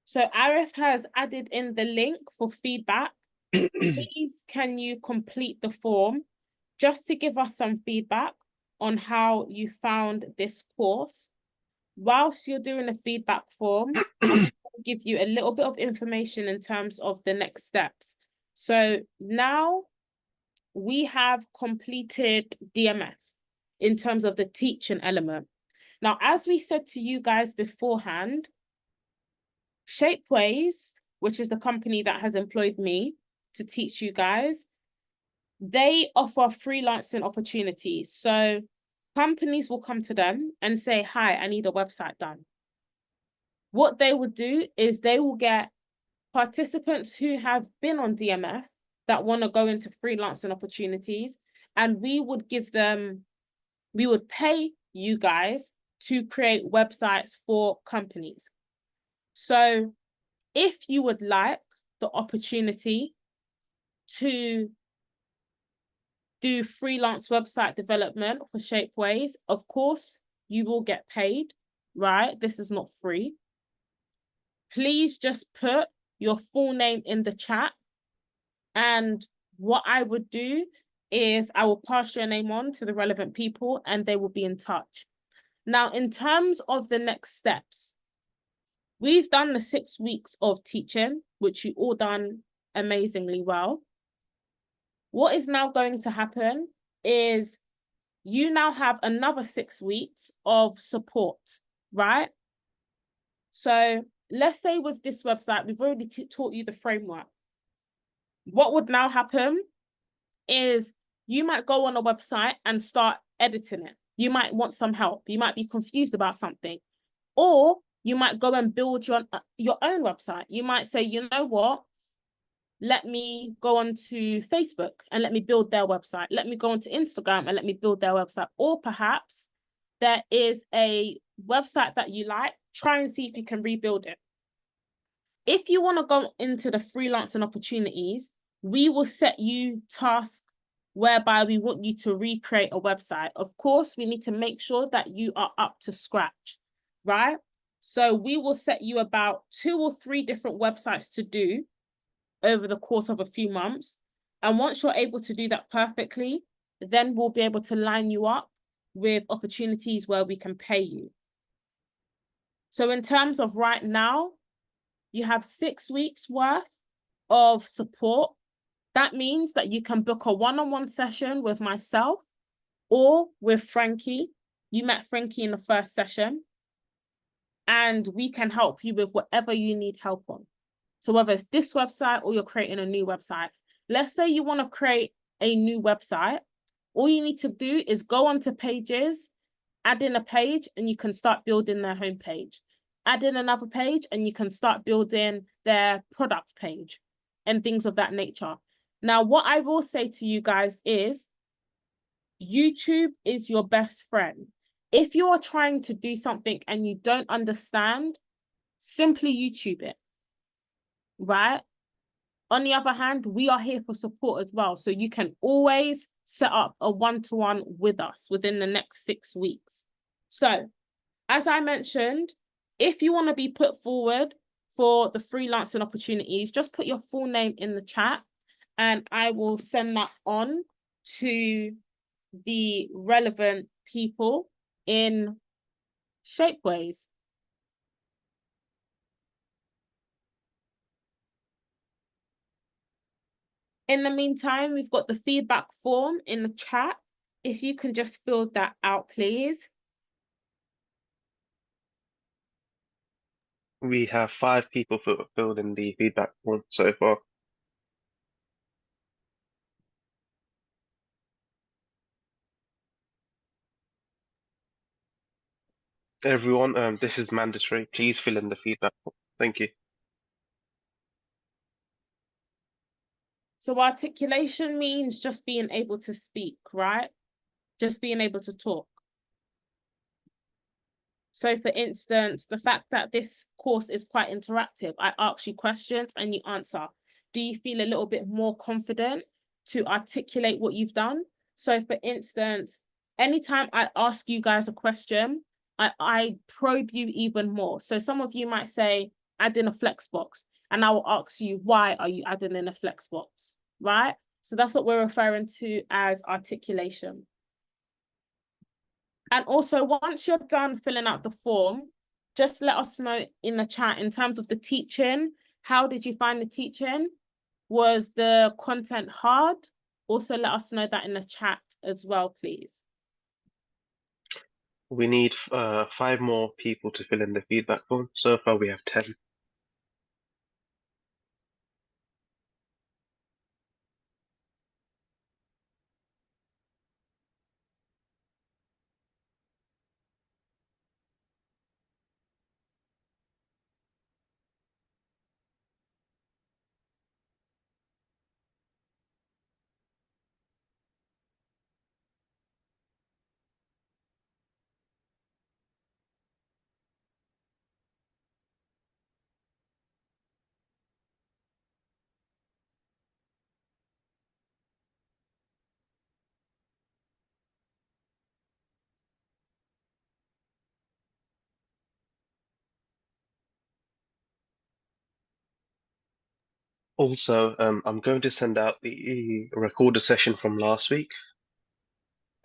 So Arif has added in the link for feedback. Please, can you complete the form just to give us some feedback on how you found this course? Whilst you're doing the feedback form, I'm just going to give you a little bit of information in terms of the next steps. So now we have completed DMF in terms of the teaching element. Now, as we said to you guys beforehand, Shapeways, which is the company that has employed me to teach you guys, they offer freelancing opportunities. So companies will come to them and say, hi, I need a website done. What they would do is they will get participants who have been on DMF that want to go into freelancing opportunities, and we would pay you guys to create websites for companies. So if you would like the opportunity to do freelance website development for Shapeways, of course, you will get paid, right? This is not free. Please just put your full name in the chat. And what I would do is I will pass your name on to the relevant people and they will be in touch. Now, in terms of the next steps, we've done the 6 weeks of teaching, which you all done amazingly well. What is now going to happen is you now have another 6 weeks of support, right? So let's say with this website, we've already taught you the framework. What would now happen is you might go on a website and start editing it. You might want some help. You might be confused about something. Or you might go and build your own website. You might say, you know what? Let me go on to Facebook and let me build their website. Let me go onto Instagram and let me build their website. Or perhaps there is a website that you like, try and see if you can rebuild it. If you want to go into the freelancing opportunities, we will set you tasks whereby we want you to recreate a website. Of course, we need to make sure that you are up to scratch, right? So we will set you about 2 or 3 different websites to do over the course of a few months. And once you're able to do that perfectly, then we'll be able to line you up with opportunities where we can pay you. So in terms of right now, you have 6 weeks worth of support. That means that you can book a one-on-one session with myself or with Frankie. You met Frankie in the first session, and we can help you with whatever you need help on. So whether it's this website or you're creating a new website, let's say you want to create a new website, all you need to do is go onto Pages, add in a page, and you can start building their homepage. Add in another page, and you can start building their product page and things of that nature. Now, what I will say to you guys is YouTube is your best friend. If you are trying to do something and you don't understand, simply YouTube it. Right? On the other hand, we are here for support as well. So you can always set up a one-to-one with us within the next 6 weeks. So as I mentioned, if you want to be put forward for the freelancing opportunities, just put your full name in the chat and I will send that on to the relevant people in Shapeways. In the meantime, we've got the feedback form in the chat. If you can just fill that out, please. We have 5 people filled in the feedback form so far. Everyone, this is mandatory. Please fill in the feedback form. Thank you. So articulation means just being able to speak, right? Just being able to talk. So for instance, the fact that this course is quite interactive, I ask you questions and you answer. Do you feel a little bit more confident to articulate what you've done? So for instance, anytime I ask you guys a question, I probe you even more. So some of you might say, add in a flex box. And I will ask you, why are you adding in a flex box, right? So that's what we're referring to as articulation. And also, once you're done filling out the form, just let us know in the chat in terms of the teaching. How did you find the teaching? Was the content hard? Also, let us know that in the chat as well, please. We need 5 more people to fill in the feedback form. So far, we have 10. Also, I'm going to send out the recorder session from last week,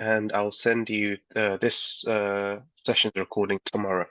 and I'll send you this session's recording tomorrow.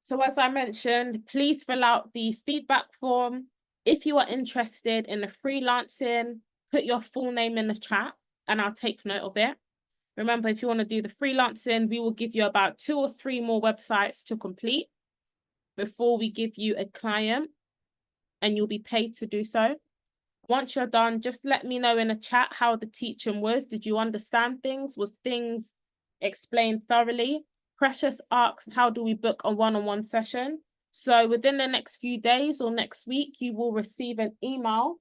So as I mentioned, please fill out the feedback form. If you are interested in the freelancing, put your full name in the chat and I'll take note of it. Remember, if you want to do the freelancing, we will give you about 2 or 3 more websites to complete before we give you a client and you'll be paid to do so. Once you're done, just let me know in the chat how the teaching was. Did you understand things? Was things explained thoroughly? Precious asked, how do we book a one-on-one session? So within the next few days or next week, you will receive an email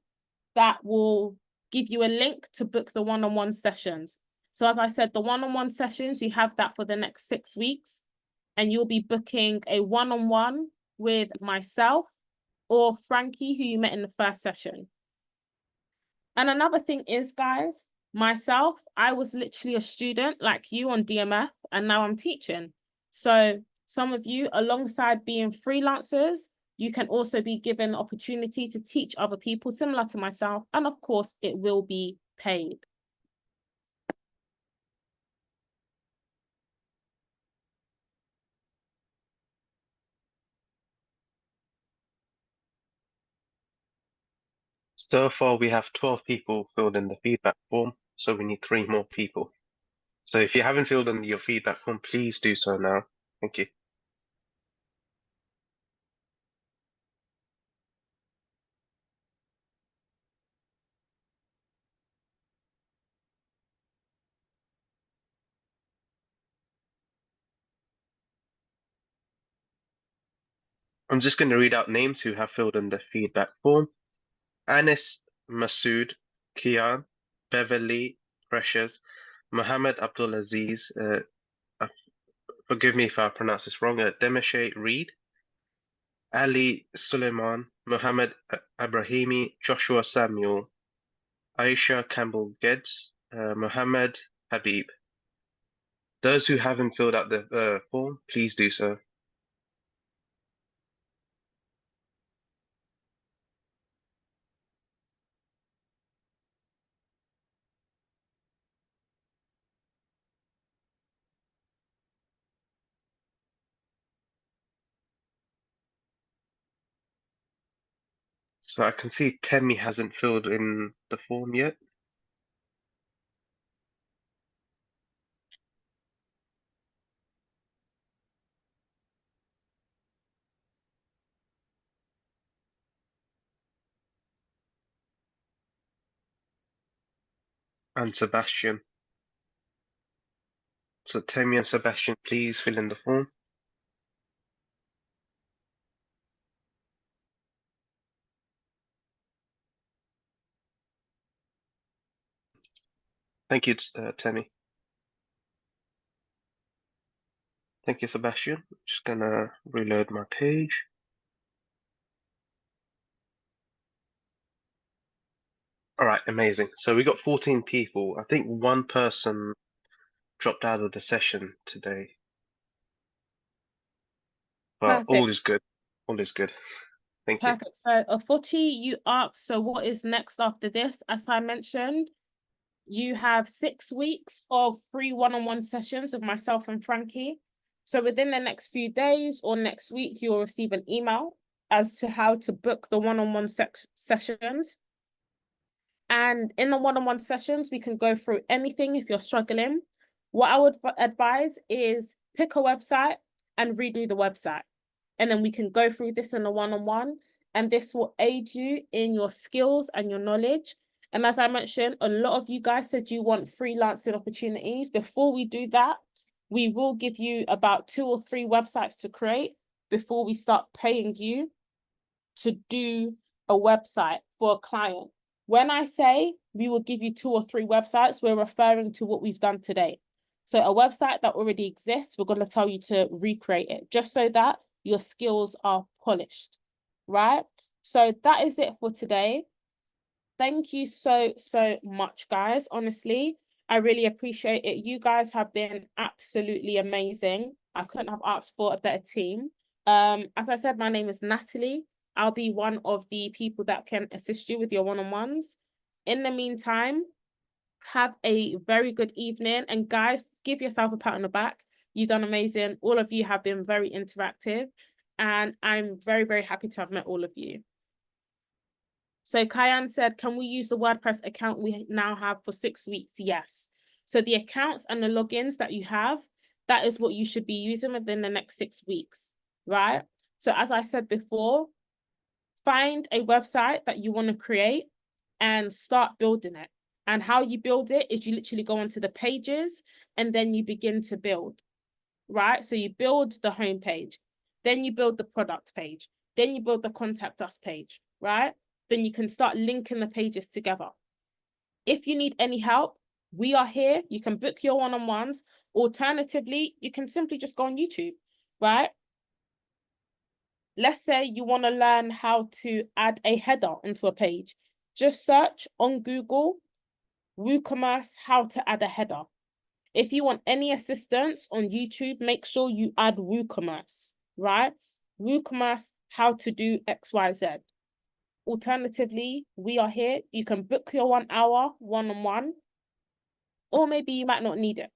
that will give you a link to book the one-on-one sessions. So as I said, the one-on-one sessions, you have that for the next 6 weeks, and you'll be booking a one-on-one with myself or Frankie, who you met in the first session. And another thing is, guys, myself, I was literally a student like you on DMF, and now I'm teaching. So some of you, alongside being freelancers, you can also be given the opportunity to teach other people similar to myself. And of course, it will be paid. So far, we have 12 people filled in the feedback form, so we need 3 more people. So if you haven't filled in your feedback form, please do so now. Thank you. I'm just going to read out names who have filled in the feedback form. Anis, Masood, Kian, Beverly, Precious, Mohammed Abdulaziz, forgive me if I pronounce this wrong, Demashe Reed, Ali Suleiman, Mohammed Abrahimi, Joshua Samuel, Aisha Campbell Geddes, Mohammed Habib. Those who haven't filled out the form, please do so. So I can see Temi hasn't filled in the form yet. And Sebastian. So Temi and Sebastian, please fill in the form. Thank you, Temi. Thank you, Sebastian. Just gonna reload my page. All right, amazing. So we got 14 people. I think one person dropped out of the session today. But all Perfect. is good. All is good. Thank you. Perfect. So, Afuti, you asked, so what is next after this? As I mentioned, you have 6 weeks of free one-on-one sessions with myself and Frankie. So within the next few days or next week, you'll receive an email as to how to book the one-on-one sessions. And in the one-on-one sessions, we can go through anything if you're struggling. What I would advise is pick a website and redo the website. And then we can go through this in a one-on-one, and this will aid you in your skills and your knowledge. And as I mentioned, a lot of you guys said you want freelancing opportunities. Before we do that, we will give you about 2 or 3 websites to create before we start paying you to do a website for a client. When I say we will give you 2 or 3 websites, we're referring to what we've done today. So a website that already exists, we're going to tell you to recreate it just so that your skills are polished, right? So that is it for today. Thank you so much, guys. Honestly, I really appreciate it. You guys have been absolutely amazing. I couldn't have asked for a better team. As I said, my name is Natalie. I'll be one of the people that can assist you with your one-on-ones. In the meantime, have a very good evening. And guys, give yourself a pat on the back. You've done amazing. All of you have been very interactive. And I'm very happy to have met all of you. So Kyan said, can we use the WordPress account we now have for 6 weeks? Yes. So the accounts and the logins that you have, that is what you should be using within the next 6 weeks, right? So as I said before, find a website that you want to create and start building it. And how you build it is you literally go onto the pages and then you begin to build, right? So you build the homepage, then you build the product page, then you build the contact us page, right? Then you can start linking the pages together. If you need any help, we are here. You can book your one-on-ones. Alternatively, you can simply just go on YouTube, right? Let's say you want to learn how to add a header into a page. Just search on Google, WooCommerce, how to add a header. If you want any assistance on YouTube, make sure you add WooCommerce, right? WooCommerce, how to do XYZ. Alternatively, we are here. You can book your 1 hour one-on-one, or maybe you might not need it.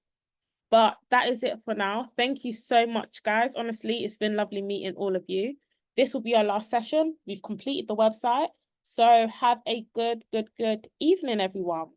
But that is it for now. Thank you so much, guys. Honestly, it's been lovely meeting all of you. This will be our last session. We've completed the website. So have a good evening, everyone.